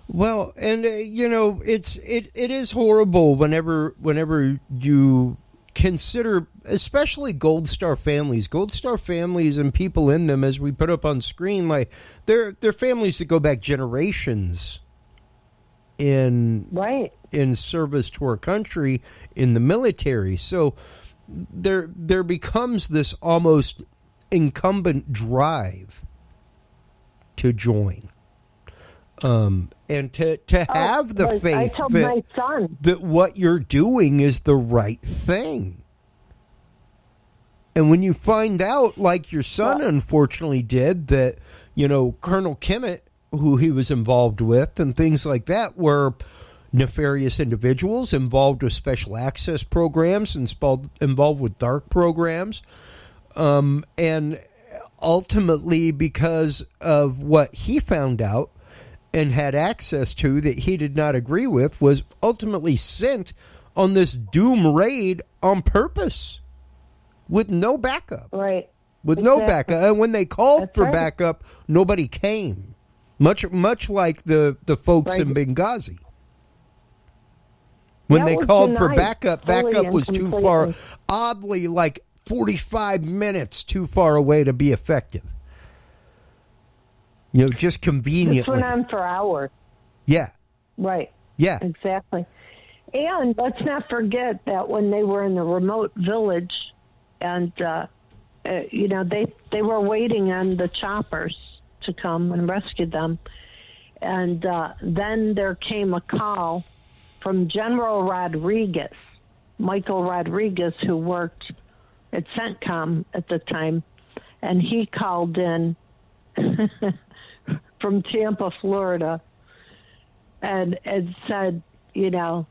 Well, and you know, it is horrible whenever you consider, especially Gold Star families and people in them, as we put up on screen, like they're families that go back generations in service to our country in the military. So there becomes this almost incumbent drive to join. And to have the faith that what you're doing is the right thing. And when you find out, like your son unfortunately did, that, you know, Colonel Kemet, who he was involved with, and things like that, were nefarious individuals involved with special access programs and involved with dark programs. And ultimately, because of what he found out and had access to that he did not agree with, was ultimately sent on this doom raid on purpose with no backup. Right. With no backup. And when they called for backup, nobody came. Much like the folks in Benghazi. When they called for backup was too far. Oddly, like 45 minutes too far away to be effective. You know, just conveniently. This went on for hours. Yeah. Right. Yeah. Exactly. And let's not forget that when they were in the remote village and, you know, they were waiting on the choppers to come and rescue them. And then there came a call from General Rodriguez, Michael Rodriguez, who worked at CENTCOM at the time, and he called in from Tampa, Florida, and said, you know,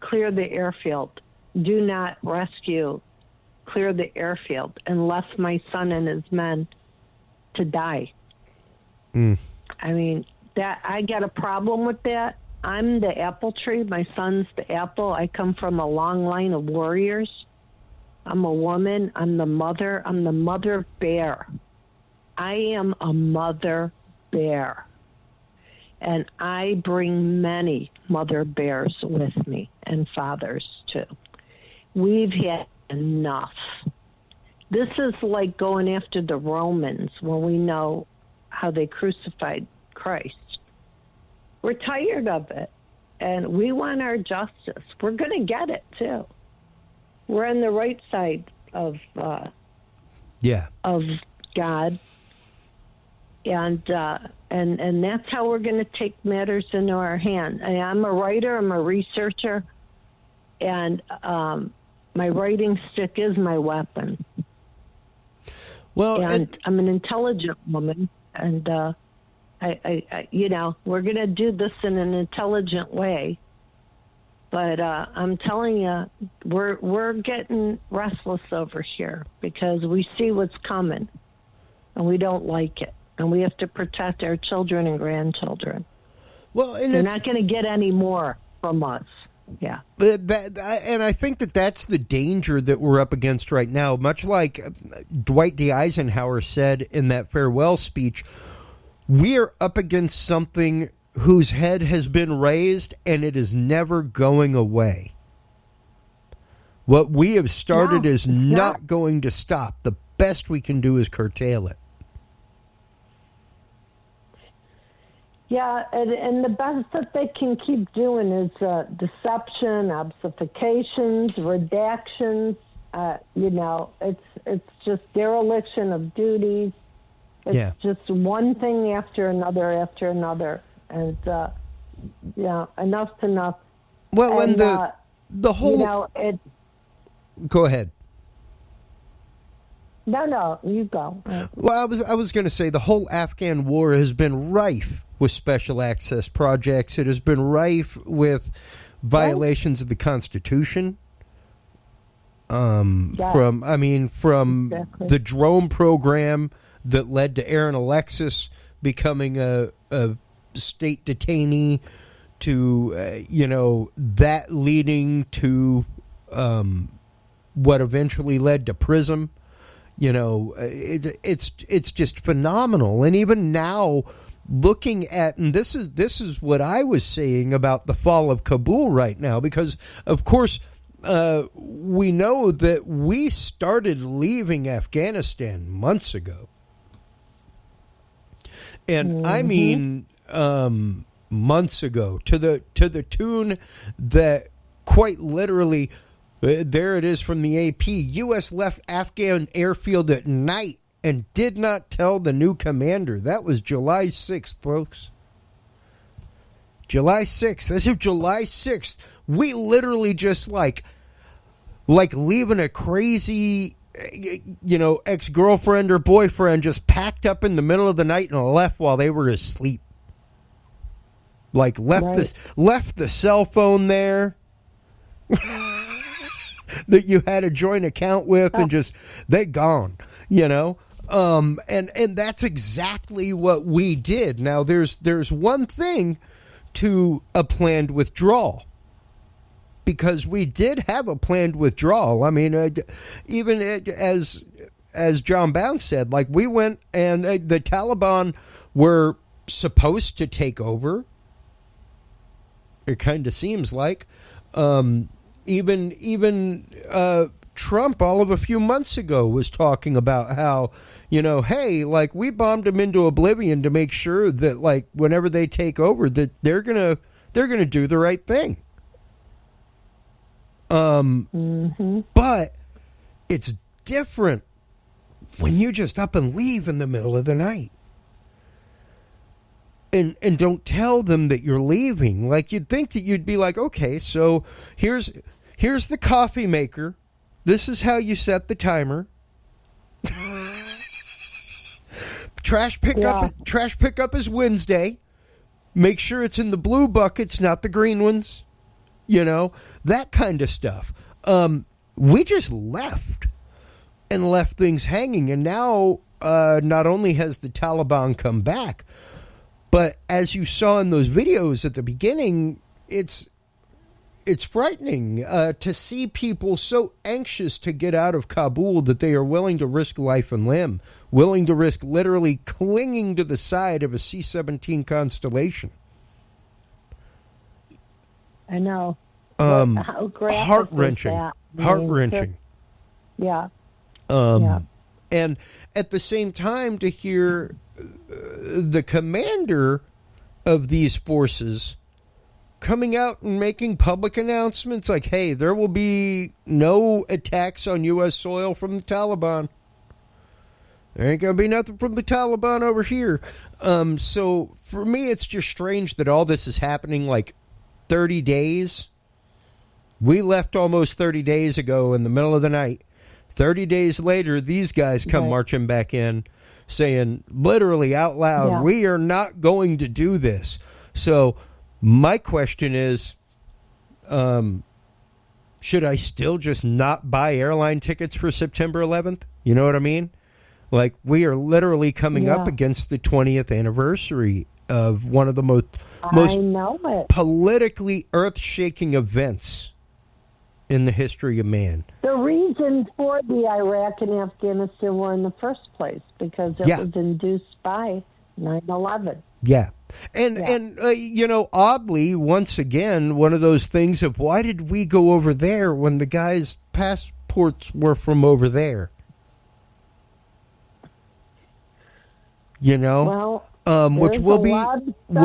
clear the airfield. Do not rescue. Clear the airfield and left my son and his men to die. I mean, that I got a problem with that. I'm the apple tree. My son's the apple. I come from a long line of warriors. I'm a woman. I'm the mother. I'm the mother bear. I am a mother bear. And I bring many mother bears with me, and fathers too. We've had enough. This is like going after the Romans when we know how they crucified Christ. We're tired of it, and we want our justice. We're going to get it too. We're on the right side of God, and that's how we're going to take matters into our hand. I'm a writer. I'm a researcher, and my writing stick is my weapon. Well, and I'm an intelligent woman, and I you know, we're going to do this in an intelligent way. But I'm telling you, we're getting restless over here because we see what's coming, and we don't like it, and we have to protect our children and grandchildren. Well, and they're not going to get any more from us. Yeah. And I think that's the danger that we're up against right now. Much like Dwight D. Eisenhower said in that farewell speech, we are up against something whose head has been raised, and it is never going away. What we have started is not going to stop. The best we can do is curtail it. Yeah, and the best that they can keep doing is deception, obfuscations, redactions. It's just dereliction of duties. It's just one thing after another, and enough's enough. Well, and the whole Go ahead. No, you go. Well, I was going to say the whole Afghan war has been rife with special access projects. It has been rife with violations of the Constitution. From the drone program that led to Aaron Alexis becoming a state detainee, to that leading to what eventually led to PRISM. It's just phenomenal. And even now, looking at, and this is what I was saying about the fall of Kabul right now, because of course we know that we started leaving Afghanistan months ago, and I mean months ago, to the tune that quite literally. There it is from the AP. U.S. left Afghan airfield at night and did not tell the new commander. That was July 6th, folks. July 6th. As of July 6th, we literally just like leaving a crazy, ex-girlfriend or boyfriend just packed up in the middle of the night and left while they were asleep. Left the cell phone there. That you had a joint account with, and just they gone, and that's exactly what we did. Now there's one thing to a planned withdrawal, because we did have a planned withdrawal. I mean, even as John Bounce said, we went and the Taliban were supposed to take over. It kind of seems like. Even Trump, all of a few months ago, was talking about how, hey, we bombed them into oblivion to make sure that, whenever they take over, that they're gonna do the right thing. But it's different when you just up and leave in the middle of the night. And don't tell them that you're leaving. You'd think that you'd be like, okay, so here's the coffee maker. This is how you set the timer. Trash pickup is Wednesday. Make sure it's in the blue buckets, not the green ones. That kind of stuff. We just left things hanging, and now not only has the Taliban come back, but as you saw in those videos at the beginning, it's frightening to see people so anxious to get out of Kabul that they are willing to risk life and limb, willing to risk literally clinging to the side of a C-17 Constellation. I know. How heart-wrenching. Heart-wrenching. Yeah. And at the same time, to hear the commander of these forces coming out and making public announcements like, hey, there will be no attacks on U.S. soil from the Taliban. There ain't going to be nothing from the Taliban over here. So for me, it's just strange that all this is happening 30 days. We left almost 30 days ago in the middle of the night. 30 days later, these guys come marching back in, saying literally out loud, we are not going to do this. So my question is, should I still just not buy airline tickets for September 11th? You know what I mean? We are literally coming up against the 20th anniversary of one of the most politically earth-shaking events in the history of man. The reason for the Iraq and Afghanistan war in the first place, because it was induced by 9/11. Yeah. And oddly, once again, one of those things of why did we go over there when the guys' passports were from over there? Well, which we'll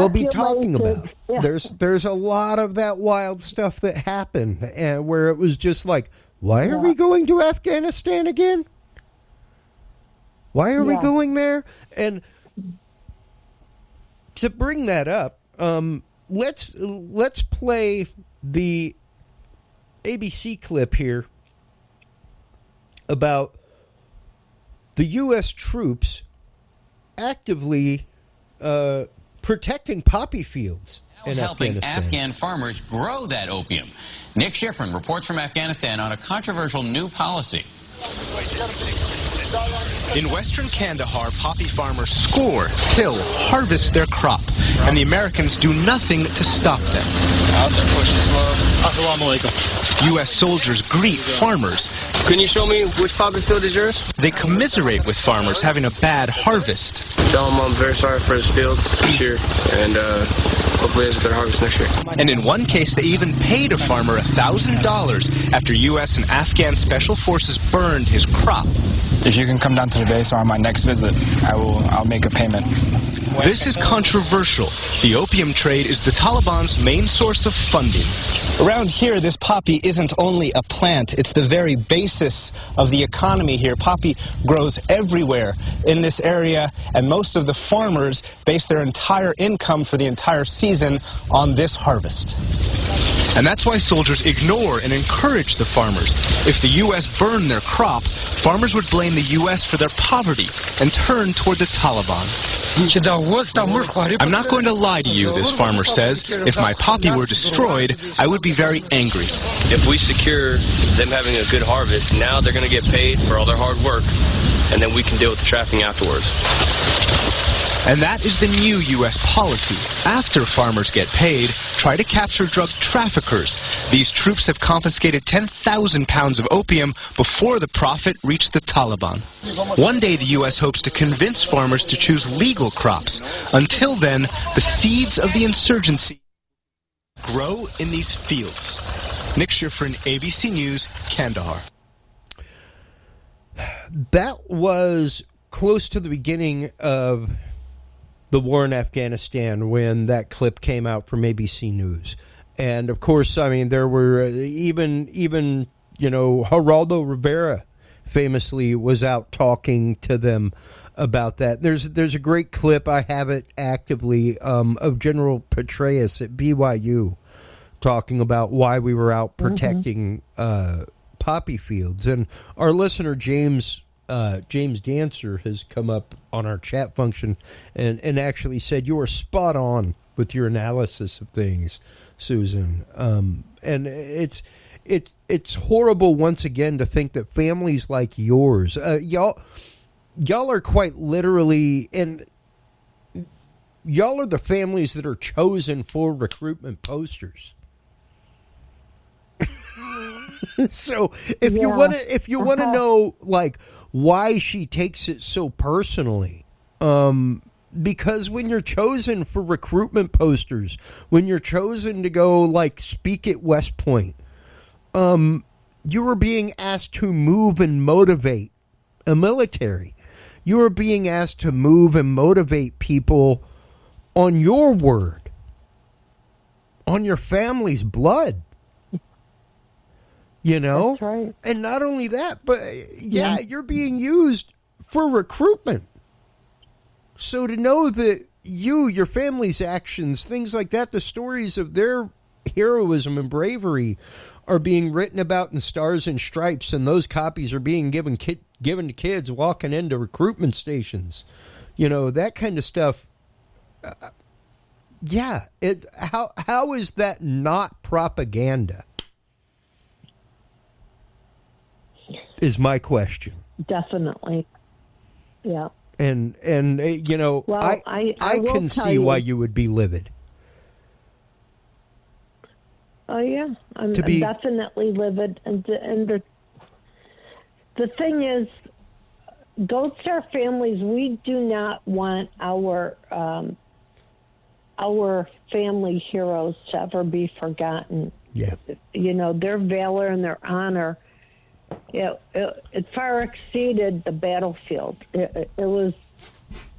be talking about. Yeah. There's a lot of that wild stuff that happened, and where it was just like, why are we going to Afghanistan again? Why are we going there? And to bring that up, let's play the ABC clip here about the U.S. troops actively protecting poppy fields in helping Afghanistan. Afghan farmers grow that opium. Nick Schifrin reports from Afghanistan on a controversial new policy. In western Kandahar, poppy farmers score, kill, harvest their crop, and the Americans do nothing to stop them. U.S. soldiers greet farmers. Can you show me which poppy field is yours? They commiserate with farmers having a bad harvest. Tell them I'm very sorry for this field this year, and hopefully it's a better harvest next year. And in one case, they even paid a farmer $1,000 after U.S. and Afghan special forces burned his crop. If you can come down to the base or on my next visit, I'll make a payment. This is controversial. The opium trade is the Taliban's main source of funding. Around here, this poppy isn't only a plant, it's the very basis of the economy here. Poppy grows everywhere in this area, and most of the farmers base their entire income for the entire season on this harvest. And that's why soldiers ignore and encourage the farmers. If the U.S. burned their crop, farmers would blame the U.S. for their poverty and turn toward the Taliban. I'm not going to lie to you, this farmer says. If my poppy were destroyed, I would be very angry. If we secure them having a good harvest, now they're going to get paid for all their hard work, and then we can deal with the trafficking afterwards. And that is the new U.S. policy. After farmers get paid, try to capture drug traffickers. These troops have confiscated 10,000 pounds of opium before the profit reached the Taliban. One day the U.S. hopes to convince farmers to choose legal crops. Until then, the seeds of the insurgency grow in these fields. Nick Schifrin, ABC News, Kandahar. That was close to the beginning of the war in Afghanistan when that clip came out from ABC News. And of course, I mean, there were even Geraldo Rivera famously was out talking to them about that. There's a great clip, I have it actively, of General Petraeus at BYU talking about why we were out protecting poppy fields. And our listener James Dancer has come up on our chat function and actually said you are spot on with your analysis of things, Susan. And it's horrible once again to think that families like yours, y'all are quite literally, and y'all are the families that are chosen for recruitment posters. So if you want to know like why she takes it so personally, because when you're chosen for recruitment posters, when you're chosen to go like speak at West Point, you are being asked to move and motivate a military. You are being asked to move and motivate people on your word, on your family's blood. You know? That's right. And not only that, but you're being used for recruitment. So to know that your family's actions, things like that, the stories of their heroism and bravery are being written about in Stars and Stripes, and those copies are being given to kids walking into recruitment stations. You know, that kind of stuff. How is that not propaganda? Is my question. Definitely. Yeah. And you know, well, I will can see you, why you would be livid. Oh yeah, I'm definitely livid, and the thing is, Gold Star families, we do not want our family heroes to ever be forgotten. Yeah. You know, their valor and their honor, it far exceeded the battlefield. It was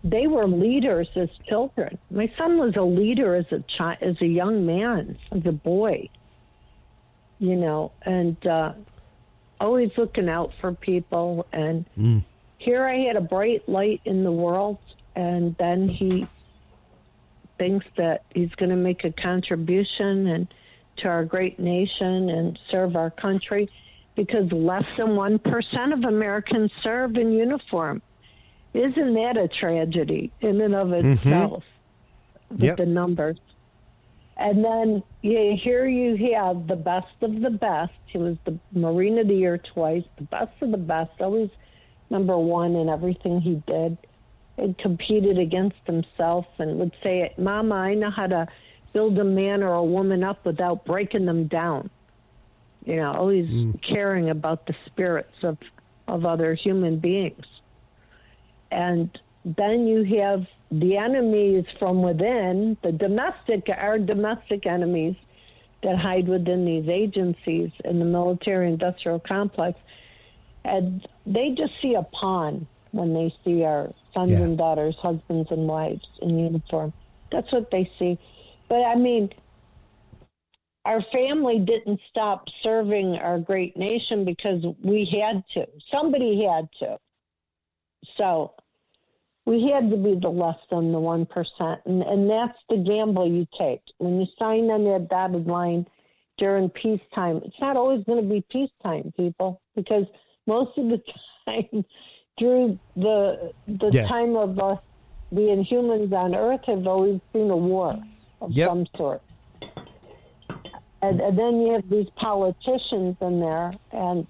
they were leaders as children. My son was a leader as a young man, as a boy, and always looking out for people. And here I had a bright light in the world, and then he thinks that he's going to make a contribution to our great nation and serve our country, because less than 1% of Americans serve in uniform. Isn't that a tragedy in and of itself, with the numbers? And then here you have the best of the best. He was the Marine of the Year twice, the best of the best, always number one in everything he did, and competed against himself and would say, Mama, I know how to build a man or a woman up without breaking them down. Always caring about the spirits of other human beings. And then you have the enemies from within, our domestic enemies that hide within these agencies in the military-industrial complex. And they just see a pawn when they see our sons and daughters, husbands and wives in uniform. That's what they see. But, our family didn't stop serving our great nation because we had to. Somebody had to. So we had to be the less than the 1%. And that's the gamble you take. When you sign on that dotted line during peacetime, it's not always going to be peacetime, people, because most of the time through the time of us being humans on Earth have always been a war of some sort. And then you have these politicians in there, and,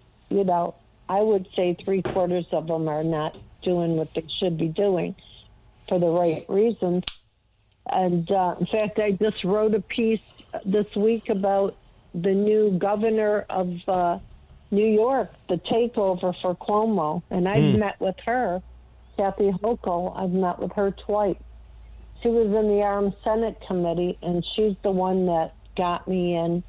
I would say 3/4 of them are not doing what they should be doing for the right reasons. And, in fact, I just wrote a piece this week about the new governor of New York, the takeover for Cuomo. And I've met with her, Kathy Hochul. I've met with her twice. She was in the Armed Senate Committee, and she's the one that got me in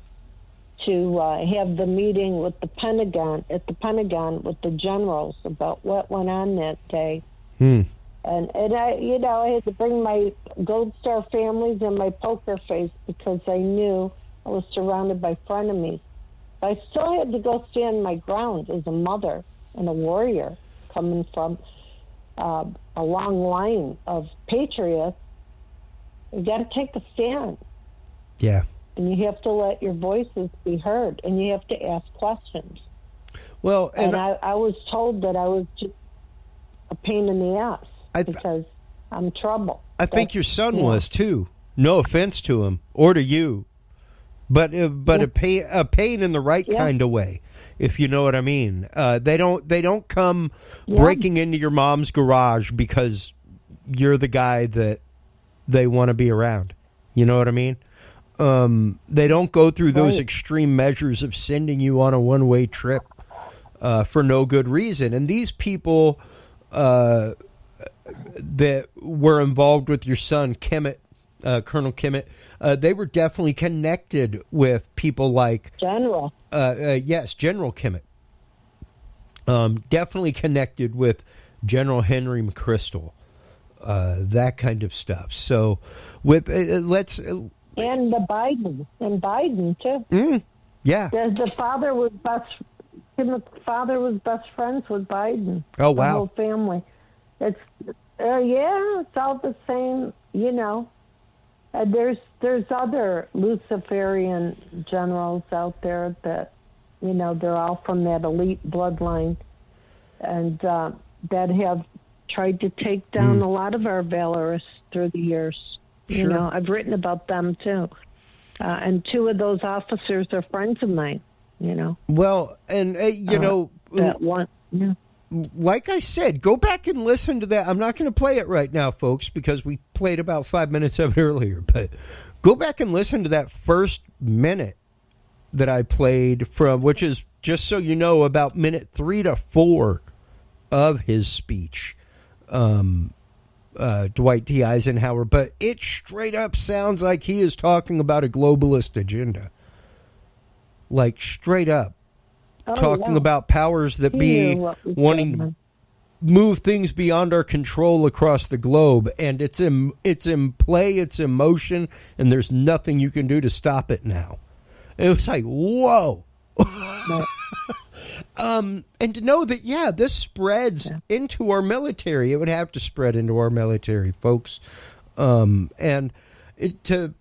to have the meeting with the Pentagon, with the generals about what went on that day. And I had to bring my Gold Star families and my poker face because I knew I was surrounded by frenemies. But I still had to go stand my ground as a mother and a warrior coming from a long line of patriots. You got to take a stand. Yeah. And you have to let your voices be heard, and you have to ask questions. Well, and I was told that I was just a pain in the ass because I'm trouble. I think your son was too. No offense to him or to you, but a pain in the right kind of way, if you know what I mean. They don't come breaking into your mom's garage because you're the guy that they want to be around. You know what I mean? They don't go through those extreme measures of sending you on a one-way trip for no good reason. And these people that were involved with your son, Kemet, Colonel Kemet, they were definitely connected with people like General. General Kemet. Definitely connected with General Henry McChrystal, that kind of stuff. So, with let's. And Biden too. Yeah. The father was best friends with Biden. Oh, wow. The whole family. It's it's all the same, There's other Luciferian generals out there that, they're all from that elite bloodline, and that have tried to take down a lot of our valorists through the years. Sure. I've written about them too. And two of those officers are friends of mine, Well, and, that one, like I said, go back and listen to that. I'm not going to play it right now, folks, because we played about 5 minutes of it earlier. But go back and listen to that first minute that I played from, which is, just so you know, about minute 3 to 4 of his speech. Dwight D. Eisenhower, but it straight up sounds like he is talking about a globalist agenda. Like, straight up. Talking about powers that be wanting move things beyond our control across the globe, and it's in play, it's in motion, and there's nothing you can do to stop it now. And it was like, whoa. And to know that, this spreads into our military. It would have to spread into our military, folks. And to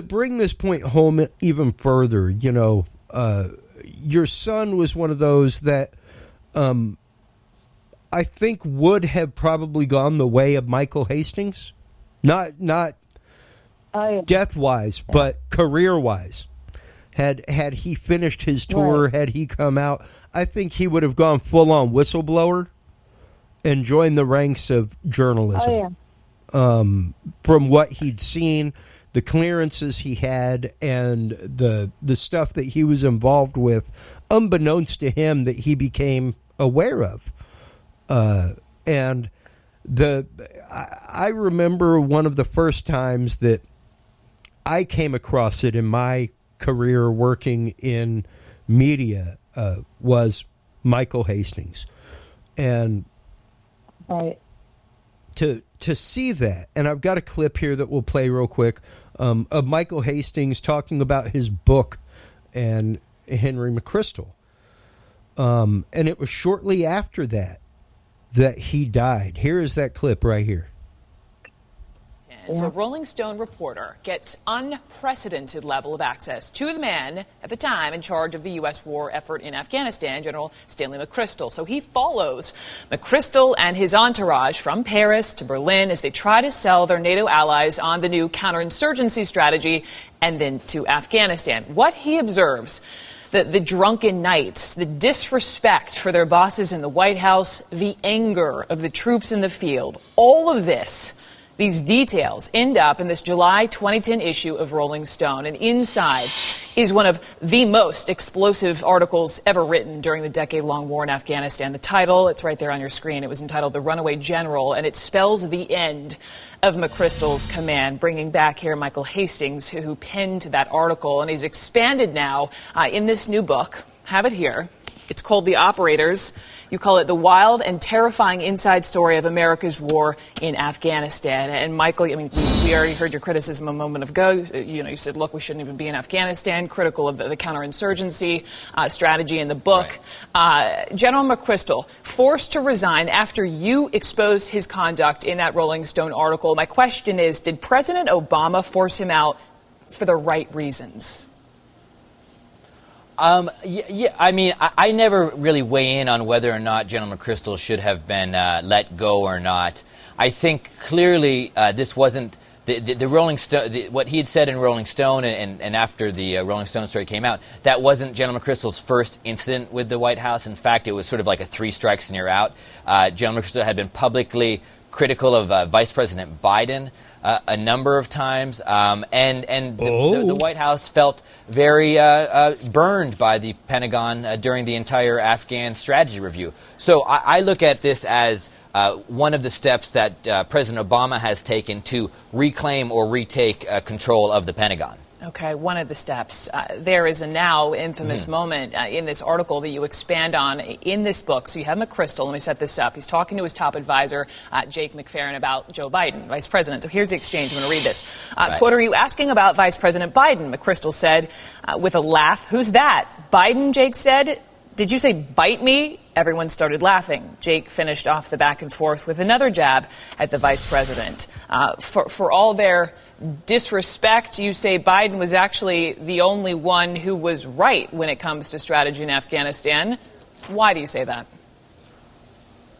bring this point home even further, your son was one of those that I think would have probably gone the way of Michael Hastings. Not death-wise, but career-wise. Had he finished his tour, had he come out, I think he would have gone full-on whistleblower and joined the ranks of journalism. From what he'd seen, the clearances he had, and the stuff that he was involved with, unbeknownst to him, that he became aware of. And I remember one of the first times that I came across it in my career working in media was Michael Hastings. And to see that, and I've got a clip here that we'll play real quick of Michael Hastings talking about his book and Henry McChrystal. And it was shortly after that he died. Here is that clip right here. So a Rolling Stone reporter gets unprecedented level of access to the man at the time in charge of the U.S. war effort in Afghanistan, General Stanley McChrystal. So he follows McChrystal and his entourage from Paris to Berlin as they try to sell their NATO allies on the new counterinsurgency strategy and then to Afghanistan. What he observes, the drunken nights, the disrespect for their bosses in the White House, the anger of the troops in the field, all of this, these details end up in this July 2010 issue of Rolling Stone. And inside is one of the most explosive articles ever written during the decade-long war in Afghanistan. The title, it's right there on your screen. It was entitled The Runaway General, and it spells the end of McChrystal's command, bringing back here Michael Hastings, who penned that article. And he's expanded now in this new book. Have it here. It's called The Operators. You call it the wild and terrifying inside story of America's war in Afghanistan. And Michael, I mean, we already heard your criticism a moment ago. You said, look, we shouldn't even be in Afghanistan, critical of the counterinsurgency strategy in the book. General McChrystal, forced to resign after you exposed his conduct in that Rolling Stone article. My question is, did President Obama force him out for the right reasons? I mean, I never really weigh in on whether or not General McChrystal should have been let go or not. I think clearly this wasn't the Rolling Stone. What he had said in Rolling Stone and after the Rolling Stone story came out, that wasn't General McChrystal's first incident with the White House. In fact, it was sort of like a 3 strikes and you're out. General McChrystal had been publicly critical of Vice President Biden a number of times, and the White House felt very burned by the Pentagon during the entire Afghan strategy review. So I look at this as one of the steps that President Obama has taken to reclaim or retake control of the Pentagon. Okay, one of the steps. There is a now infamous moment in this article that you expand on in this book. So you have McChrystal. Let me set this up. He's talking to his top advisor, Jake McFerrin, about Joe Biden, Vice President. So here's the exchange. I'm going to read this. Quote, "Are you asking about Vice President Biden?" McChrystal said with a laugh. "Who's that? Biden?" Jake said. "Did you say bite me?" Everyone started laughing. Jake finished off the back and forth with another jab at the Vice President. For all their disrespect, you say Biden was actually the only one who was right when it comes to strategy in Afghanistan. Why do you say that?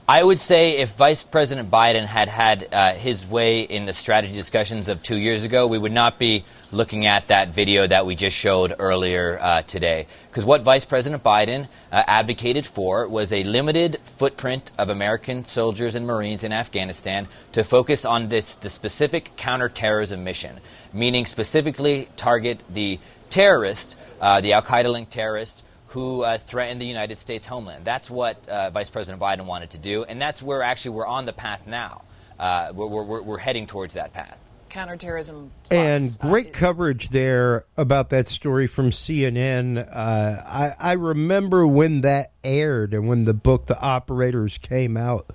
I would say if Vice President Biden had his way in the strategy discussions of 2 years ago, we would not be looking at that video that we just showed earlier today. Because what Vice President Biden advocated for was a limited footprint of American soldiers and Marines in Afghanistan to focus on the specific counterterrorism mission, meaning specifically target the terrorists, the al-Qaeda-linked terrorists, who threatened the United States homeland. That's what Vice President Biden wanted to do, and that's where actually we're on the path now. We're heading towards that path. Counterterrorism Plus. And great coverage there about that story from CNN. I remember when that aired and when the book The Operators came out.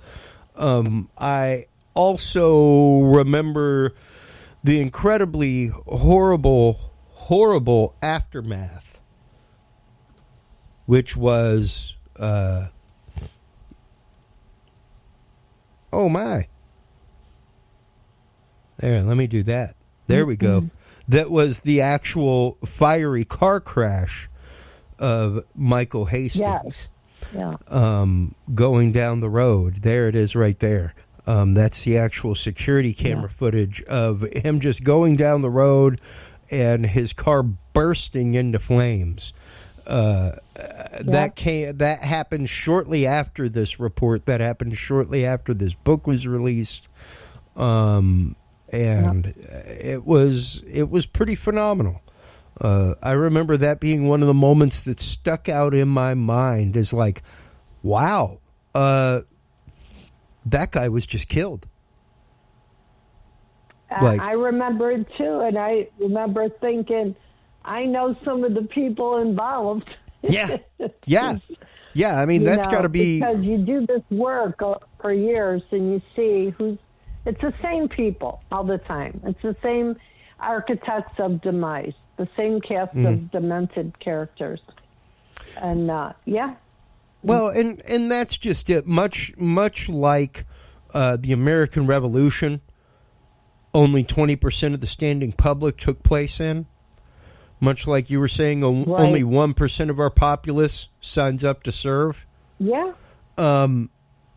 I also remember the incredibly horrible aftermath, which was, oh my. There, let me do that. There we go. That was the actual fiery car crash of Michael Hastings. Yeah. Going down the road. There it is right there. That's the actual security camera footage of him just going down the road and his car bursting into flames. That happened shortly after this report. That happened shortly after this book was released. And it was pretty phenomenal. I remember that being one of the moments that stuck out in my mind as like, wow, that guy was just killed. I remember it too, and I remember thinking, I know some of the people involved. Yeah. I mean, that's got to be, because you do this work for years, and you see it's the same people all the time. It's the same architects of demise, the same cast of demented characters, and Well, and that's just it. Much like the American Revolution, only 20% of the standing public took place in. Much like you were saying, only 1% of our populace signs up to serve. Yeah.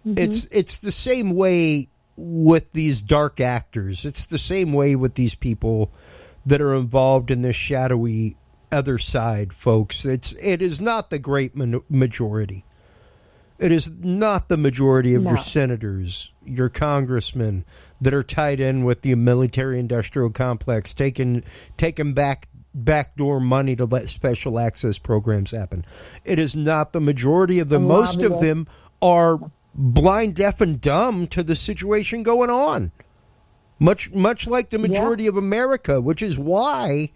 It's the same way with these dark actors. It's the same way with these people that are involved in this shadowy other side, folks. It is not the great majority. It is not the majority of your senators, your congressmen that are tied in with the military-industrial complex, taking backdoor money to let special access programs happen. It is not the majority of them. Most of them are blind, deaf, and dumb to the situation going on. Much like the majority of America, which is why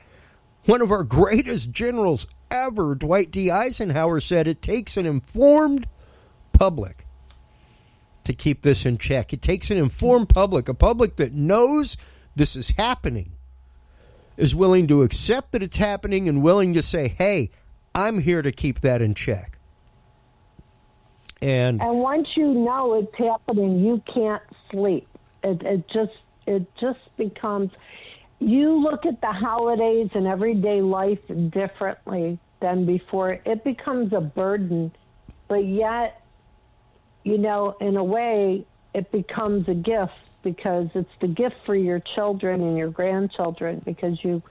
one of our greatest generals ever, Dwight D. Eisenhower, said it takes an informed public to keep this in check. It takes an informed public, a public that knows this is happening, is willing to accept that it's happening, and willing to say, hey, I'm here to keep that in check. And once you know it's happening, you can't sleep. It just becomes, you look at the holidays and everyday life differently than before. It becomes a burden, but yet, in a way, it becomes a gift, because it's the gift for your children and your grandchildren, because you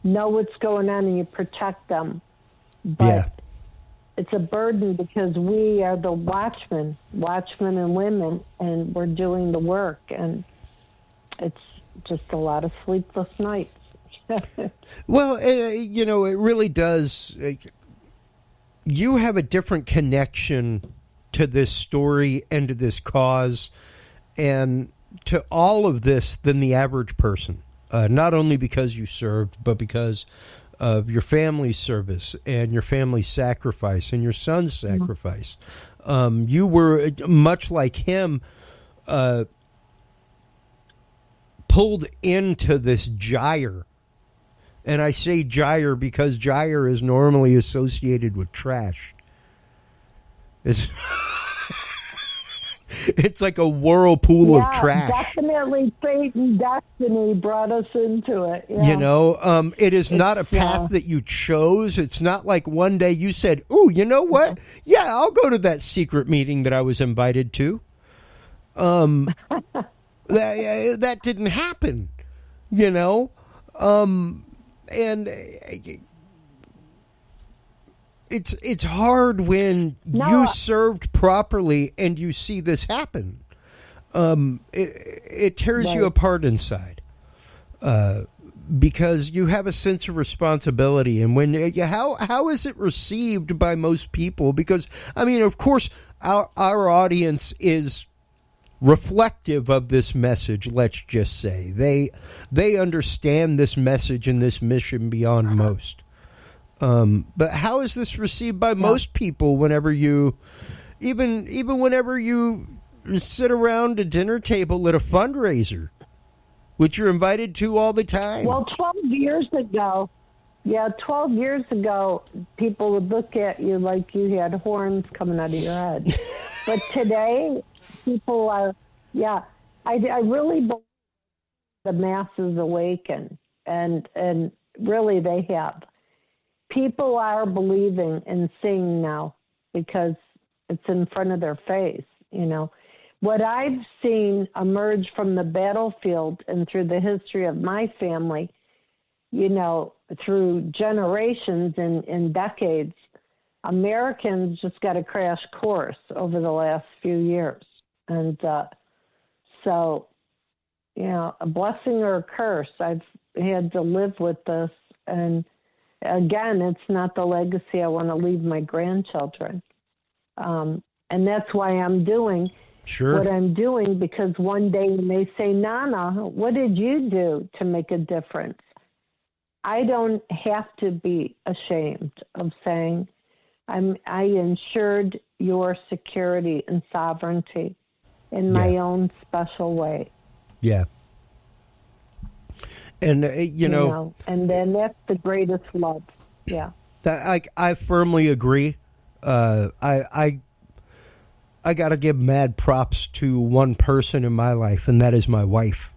know what's going on and you protect them. But it's a burden because we are the watchmen and women, and we're doing the work, and it's just a lot of sleepless nights. Well, it really does. You have a different connection to this story and to this cause and to all of this than the average person. Not only because you served, but because of your family's service and your family's sacrifice and your son's sacrifice. You were, much like him, pulled into this gyre. And I say gyre because gyre is normally associated with trash. It's like a whirlpool of trash. Definitely fate and destiny brought us into it. Yeah. It is not a path that you chose. It's not like one day you said, "Ooh, you know what? Yeah, I'll go to that secret meeting that I was invited to." That didn't happen, and it's hard when you served properly and you see this happen. It tears you apart inside, because you have a sense of responsibility. And when how is it received by most people? Because of course, our audience is reflective of this message, let's just say. They understand this message and this mission beyond most. But how is this received by most people whenever you, even whenever you sit around a dinner table at a fundraiser, which you're invited to all the time? Well, 12 years ago, 12 years ago, people would look at you like you had horns coming out of your head. But today, people are, I really believe the masses awaken, and really they have. People are believing and seeing now because it's in front of their face, you know. What I've seen emerge from the battlefield and through the history of my family, you know, through generations and decades, Americans just got a crash course over the last few years. And so, you know, a blessing or a curse, I've had to live with this. And again, it's not the legacy I want to leave my grandchildren. And that's why I'm doing what I'm doing, because one day when they say, Nana, what did you do to make a difference? I don't have to be ashamed of saying I ensured your security and sovereignty in my own special way. Yeah. And, you know, and then that's the greatest love. Yeah. I firmly agree. I got to give mad props to one person in my life, and that is my wife,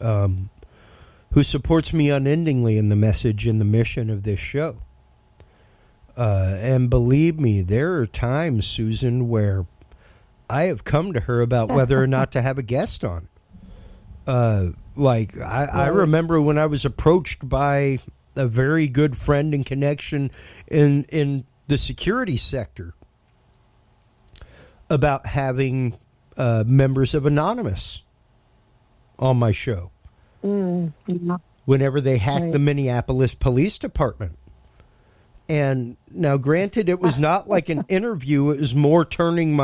who supports me unendingly in the message and the mission of this show. And believe me, there are times, Susan, where I have come to her about whether or not to have a guest on. I remember when I was approached by a very good friend and connection in the security sector about having members of Anonymous on my show. Whenever they hacked the Minneapolis Police Department. And now, granted, it was not like an interview. It was more turning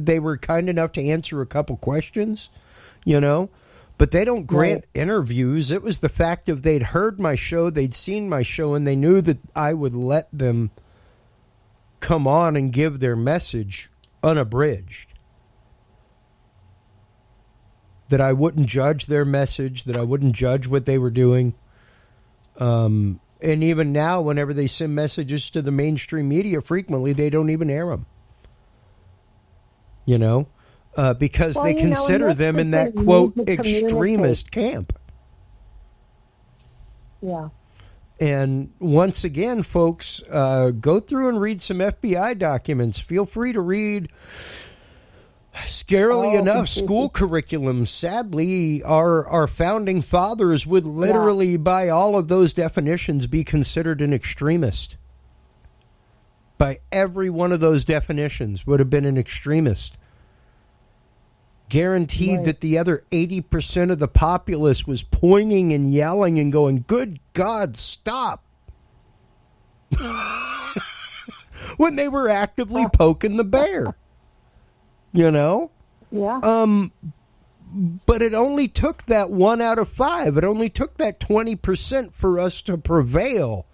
they were kind enough to answer a couple questions, you know, but they don't grant interviews. It was the fact of they'd heard my show, they'd seen my show, and they knew that I would let them come on and give their message unabridged. That I wouldn't judge their message, that I wouldn't judge what they were doing. And even now, whenever they send messages to the mainstream media, frequently they don't even air them. You know, because they consider them in that, quote, extremist camp. Yeah. And once again, folks, go through and read some FBI documents. Feel free to read, scarily enough, school curriculum. Sadly, our founding fathers would literally, by all of those definitions, be considered an extremist. By every one of those definitions, would have been an extremist. Guaranteed that the other 80% of the populace was pointing and yelling and going, "Good God, stop!" when they were actively poking the bear. You know? Yeah. But it only took that 1 out of 5. It only took that 20% for us to prevail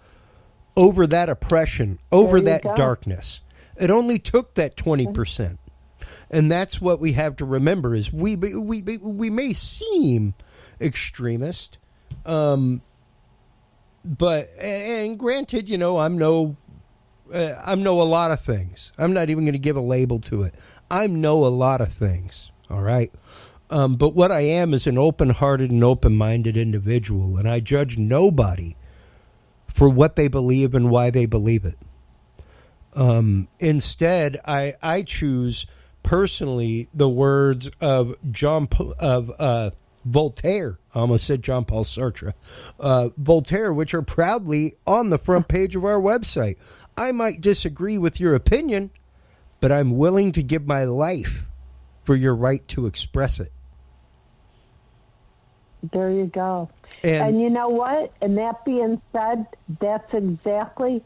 over that oppression, over that darkness. It only took that 20%. And that's what we have to remember is we may seem extremist, but and granted, you know, I know a lot of things. I'm not even going to give a label to it. I know a lot of things, all right? But what I am is an open-hearted and open-minded individual, and I judge nobody for what they believe and why they believe it. Instead, I choose personally the words of Voltaire. I almost said John Paul Sartre. Voltaire, which are proudly on the front page of our website. I might disagree with your opinion, but I'm willing to give my life for your right to express it. There you go. And you know what? And that being said, that's exactly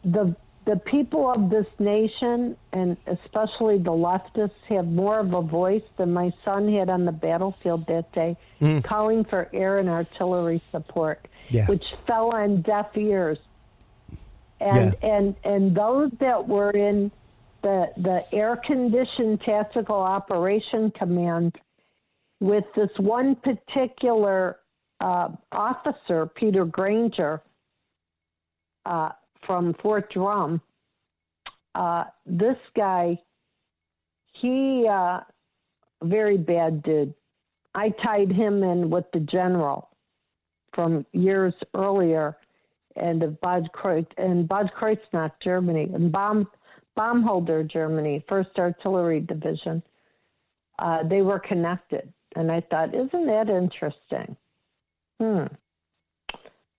the the people of this nation, and especially the leftists, have more of a voice than my son had on the battlefield that day, calling for air and artillery support, which fell on deaf ears. And those that were in the air-conditioned tactical operation command with this one particular officer, Peter Granger, from Fort Drum. This guy, he very bad dude. I tied him in with the general from years earlier, and of Bad Kreuznach, Germany, and Baumholder, Germany, 1st Artillery Division. They were connected, and I thought, isn't that interesting?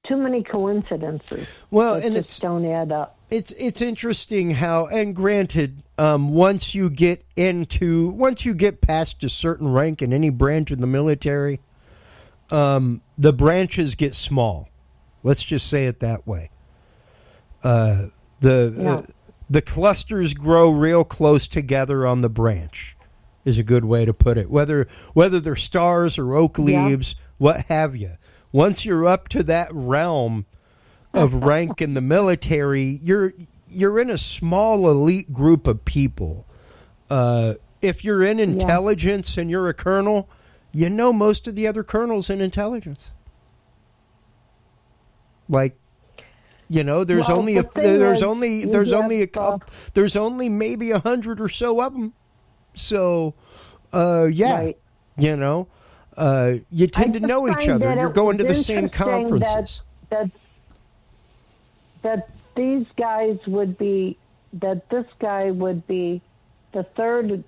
Too many coincidences. Well, that and just don't add up. It's interesting how, and granted, once you get past a certain rank in any branch of the military, the branches get small. Let's just say it that way. The clusters grow real close together on the branch, is a good way to put it. Whether they're stars or oak leaves, what have you. Once you're up to that realm of rank in the military, you're in a small elite group of people. If you're in intelligence and you're a colonel, you know most of the other colonels in intelligence. Like, there's only maybe 100 or so of them. So, you tend to know each other. You're going to the same conferences. That this guy would be the third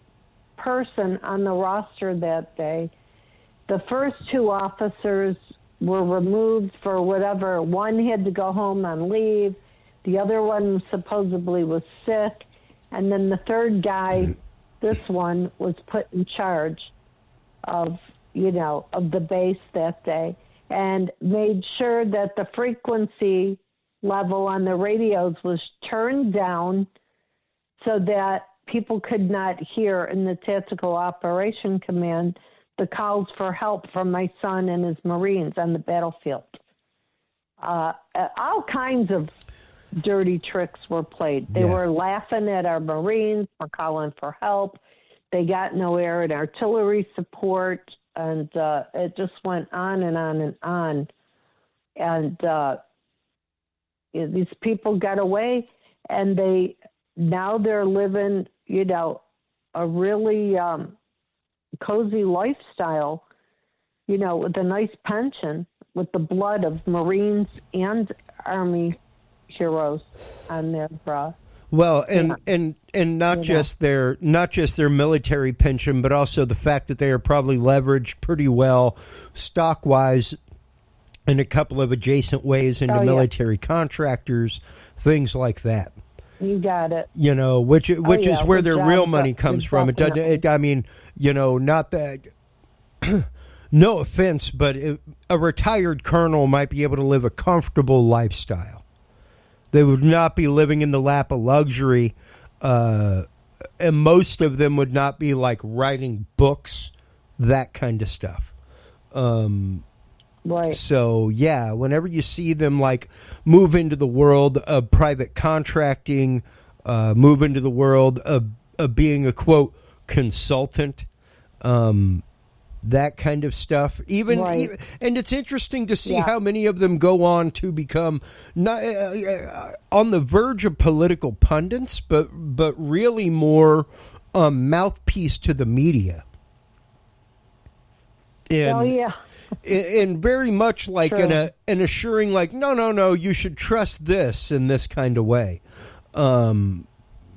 person on the roster that day. The first two officers were removed for whatever. One had to go home on leave. The other one supposedly was sick. And then the third guy, this one, was put in charge of the base that day, and made sure that the frequency level on the radios was turned down so that people could not hear in the Tactical Operation Command the calls for help from my son and his Marines on the battlefield. All kinds of dirty tricks were played. They were laughing at our Marines for calling for help. They got no air and artillery support. And it just went on and on and on. And these people got away, and they're living, a really cozy lifestyle, with a nice pension, with the blood of Marines and Army heroes on their bra. Well, and not just their military pension, but also the fact that they are probably leveraged pretty well stock wise in a couple of adjacent ways into military contractors, things like that. You got it. Which is where their real money comes from. Not that. No offense, but a retired colonel might be able to live a comfortable lifestyle. They would not be living in the lap of luxury, and most of them would not be like writing books, that kind of stuff. Right. So, whenever you see them like move into the world of private contracting, move into the world of being a, quote, consultant, that kind of stuff. Even and it's interesting to see how many of them go on to become not on the verge of political pundits, but really more mouthpiece to the media. And very much like an assuring, like, no, you should trust this in this kind of way. And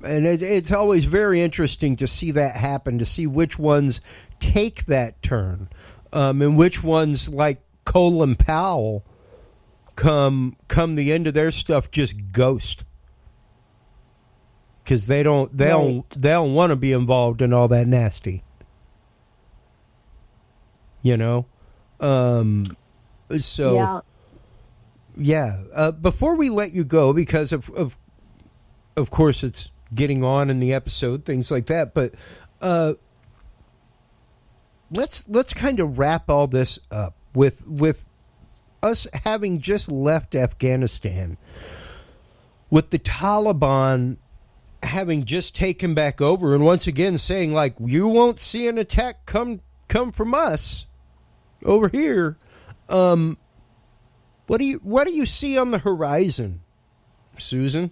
it's always very interesting to see that happen, to see which ones take that turn, and which ones, like Colin Powell, come the end of their stuff just ghost, because they don't want to be involved in all that nasty, before we let you go, because of of course, it's getting on in the episode, things like that. But let's kind of wrap all this up with us having just left Afghanistan, with the Taliban having just taken back over, and once again saying, like, you won't see an attack come from us over here. What do you see on the horizon, Susan?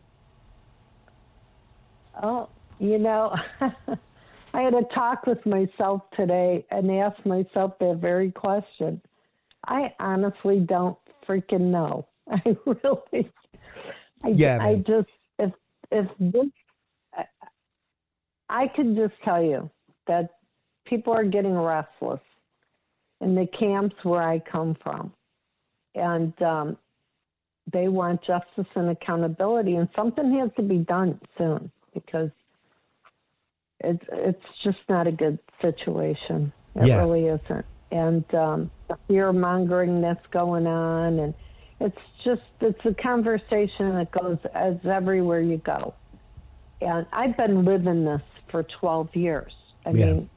Oh, I had a talk with myself today and asked myself that very question. I honestly don't freaking know. I really. I just if this, I can just tell you that people are getting restless in the camps where I come from, and they want justice and accountability, and something has to be done soon because it's just not a good situation. It really isn't. And the fear-mongering that's going on, and it's a conversation that goes as everywhere you go. And I've been living this for 12 years. I mean,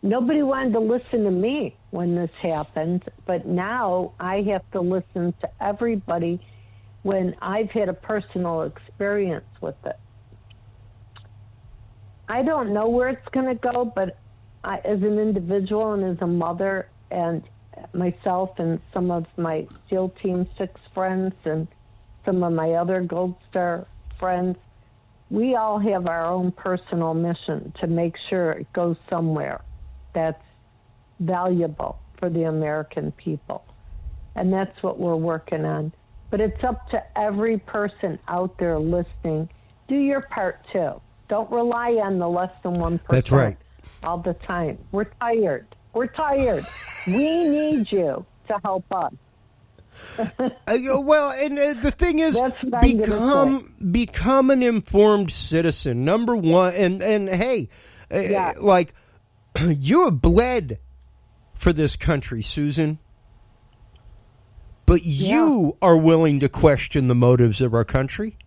nobody wanted to listen to me when this happened, but now I have to listen to everybody when I've had a personal experience with it. I don't know where it's going to go, but as an individual and as a mother, and myself and some of my SEAL Team 6 friends and some of my other Gold Star friends, we all have our own personal mission to make sure it goes somewhere that's valuable for the American people. And that's what we're working on. But it's up to every person out there listening. Do your part too. Don't rely on the less than 1%. That's right. All the time. We're tired. We need you to help us. Well, and the thing is, become an informed citizen. Number one, and hey, like, you have bled for this country, Susan, but you are willing to question the motives of our country.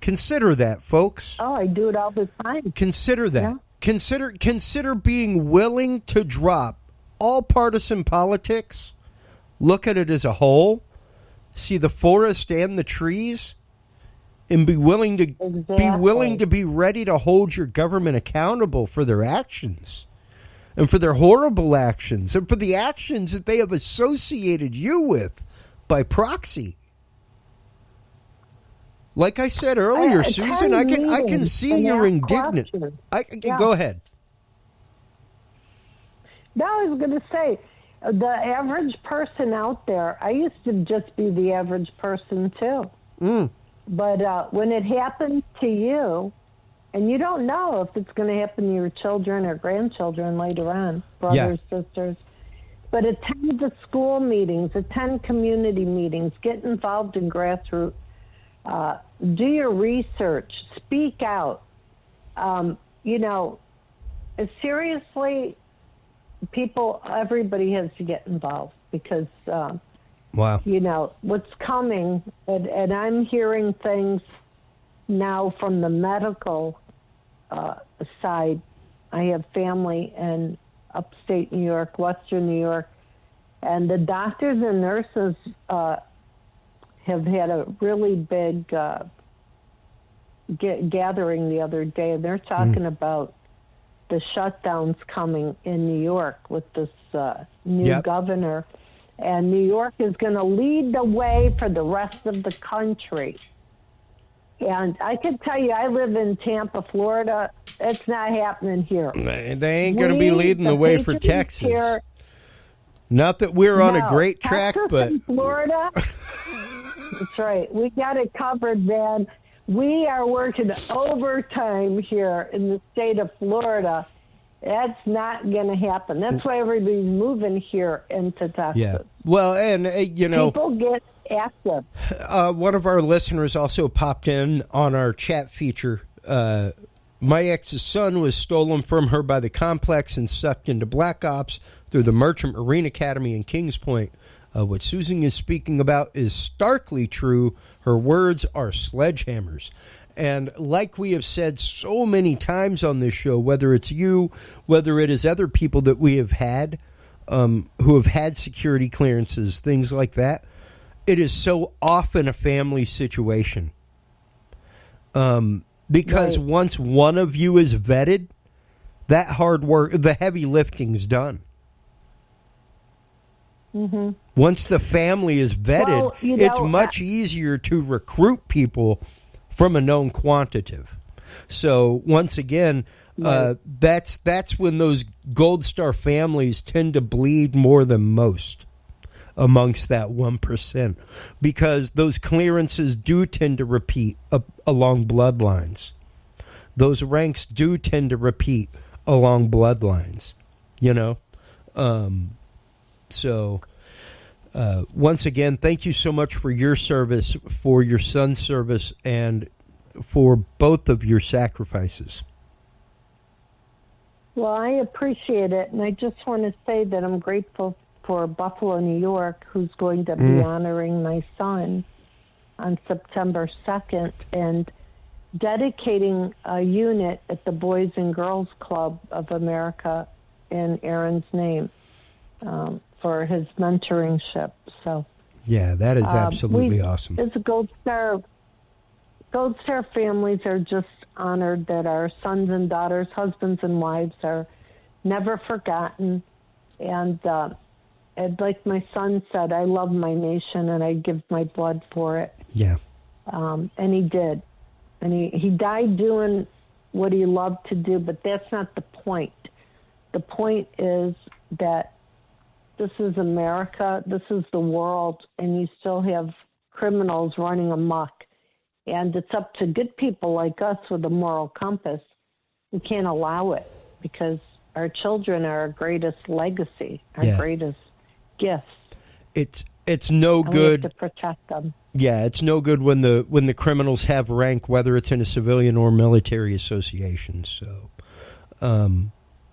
Consider that, folks. Oh, I do it all the time. Consider that. Yeah. Consider being willing to drop all partisan politics, look at it as a whole, see the forest and the trees, and be willing to be ready to hold your government accountable for their actions, and for their horrible actions, and for the actions that they have associated you with by proxy. Like I said earlier, Susan, I can see you're indignant. Go ahead. No, I was going to say, the average person out there, I used to just be the average person too. But when it happens to you, and you don't know if it's going to happen to your children or grandchildren later on, brothers, sisters, but attend the school meetings, attend community meetings, get involved in grassroots. Do your research, speak out. Seriously, everybody has to get involved because, what's coming, and I'm hearing things now from the medical side. I have family in upstate New York, Western New York, and the doctors and nurses have had a really big gathering the other day, and they're talking about the shutdowns coming in New York with this new governor. And New York is going to lead the way for the rest of the country. And I can tell you, I live in Tampa, Florida. It's not happening here. They ain't going to be leading the way for Texas. Here. Not that we're on a great track, but Florida. That's right. We got it covered, man. We are working overtime here in the state of Florida. That's not going to happen. That's why everybody's moving here into Texas. Yeah. Well, and, people get active. One of our listeners also popped in on our chat feature. My ex's son was stolen from her by the complex and sucked into Black Ops through the Merchant Marine Academy in Kings Point. What Susan is speaking about is starkly true. Her words are sledgehammers. And like we have said so many times on this show, whether it's you, whether it is other people that we have had who have had security clearances, things like that, it is so often a family situation. Because once one of you is vetted, that hard work, the heavy lifting's done. Mm-hmm. Once the family is vetted, it's much easier to recruit people from a known quantitative. So once again, that's when those Gold Star families tend to bleed more than most amongst that 1%, because those clearances do tend to repeat along bloodlines. Those ranks do tend to repeat along bloodlines, you know. So once again, thank you so much for your service, for your son's service, and for both of your sacrifices. Well, I appreciate it, and I just want to say that I'm grateful for Buffalo, New York, who's going to be honoring my son on September 2nd and dedicating a unit at the Boys and Girls Club of America in Aaron's name for his mentoringship. So, yeah, that is absolutely awesome. As a Gold Star families are just honored that our sons and daughters, husbands and wives are never forgotten. And like my son said, I love my nation and I give my blood for it. Yeah. And he did. And he died doing what he loved to do, but that's not the point. The point is that this is America, this is the world, and you still have criminals running amok. And it's up to good people like us with a moral compass. We can't allow it because our children are our greatest legacy, our greatest gifts. It's no good we have to protect them. Yeah, it's no good when the criminals have rank, whether it's in a civilian or military association. So,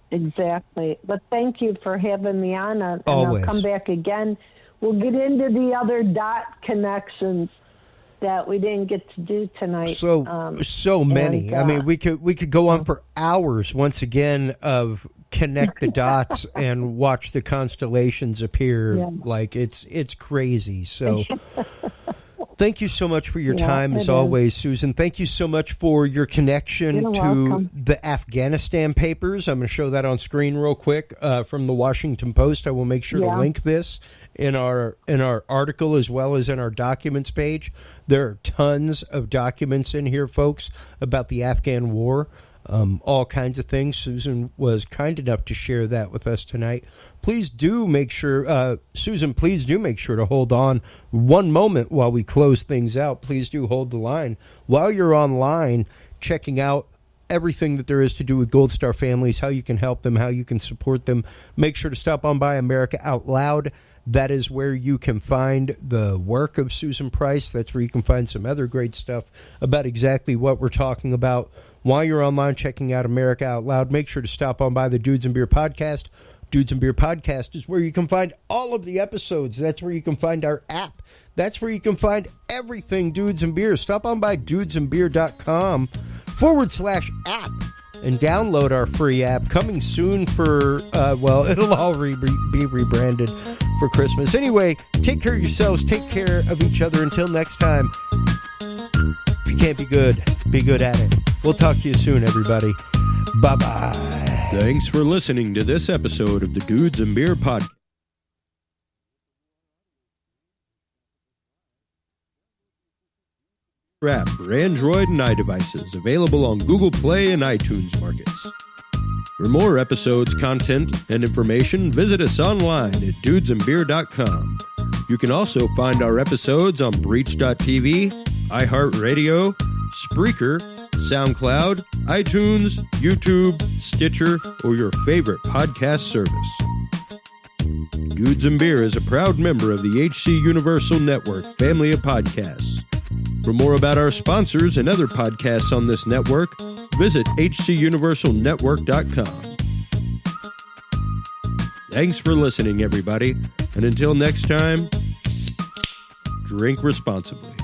exactly. But thank you for having me on, and always. I'll come back again. We'll get into the other dot connections that we didn't get to do tonight. So many. I mean, we could go on for hours once again of connect the dots and watch the constellations appear. Yeah. Like it's crazy. So thank you so much for your time as always, Susan. Thank you so much for your connection to the Afghanistan papers. I'm going to show that on screen real quick from the Washington Post. I will make sure to link this in our article as well as in our documents page. There are tons of documents in here, folks, about the Afghan war, all kinds of things. Susan was kind enough to share that with us tonight. Please do make sure, Susan, please do make sure to hold on one moment while we close things out. Please do hold the line. While you're online checking out everything that there is to do with Gold Star families, how you can help them, how you can support them, make sure to stop on by America Out Loud. That is where you can find the work of Susan Price. That's where you can find some other great stuff about exactly what we're talking about. While you're online checking out America Out Loud, make sure to stop on by the Dudes and Beer Podcast. Dudes and Beer Podcast is where you can find all of the episodes. That's where you can find our app. That's where you can find everything Dudes and Beer. Stop on by dudesandbeer.com/app and download our free app. Coming soon for, it'll all be rebranded for Christmas. Anyway, take care of yourselves. Take care of each other. Until next time, if you can't be good at it. We'll talk to you soon, everybody. Bye-bye. Thanks for listening to this episode of the Dudes and Beer Podcast. App for Android and iDevices, available on Google Play and iTunes markets. For more episodes, content, and information, visit us online at dudesandbeer.com. You can also find our episodes on Breach.tv, iHeartRadio, Spreaker, SoundCloud, iTunes, YouTube, Stitcher, or your favorite podcast service. Dudes and Beer is a proud member of the HC Universal Network family of podcasts. For more about our sponsors and other podcasts on this network, visit hcuniversalnetwork.com. Thanks for listening, everybody. And until next time, drink responsibly.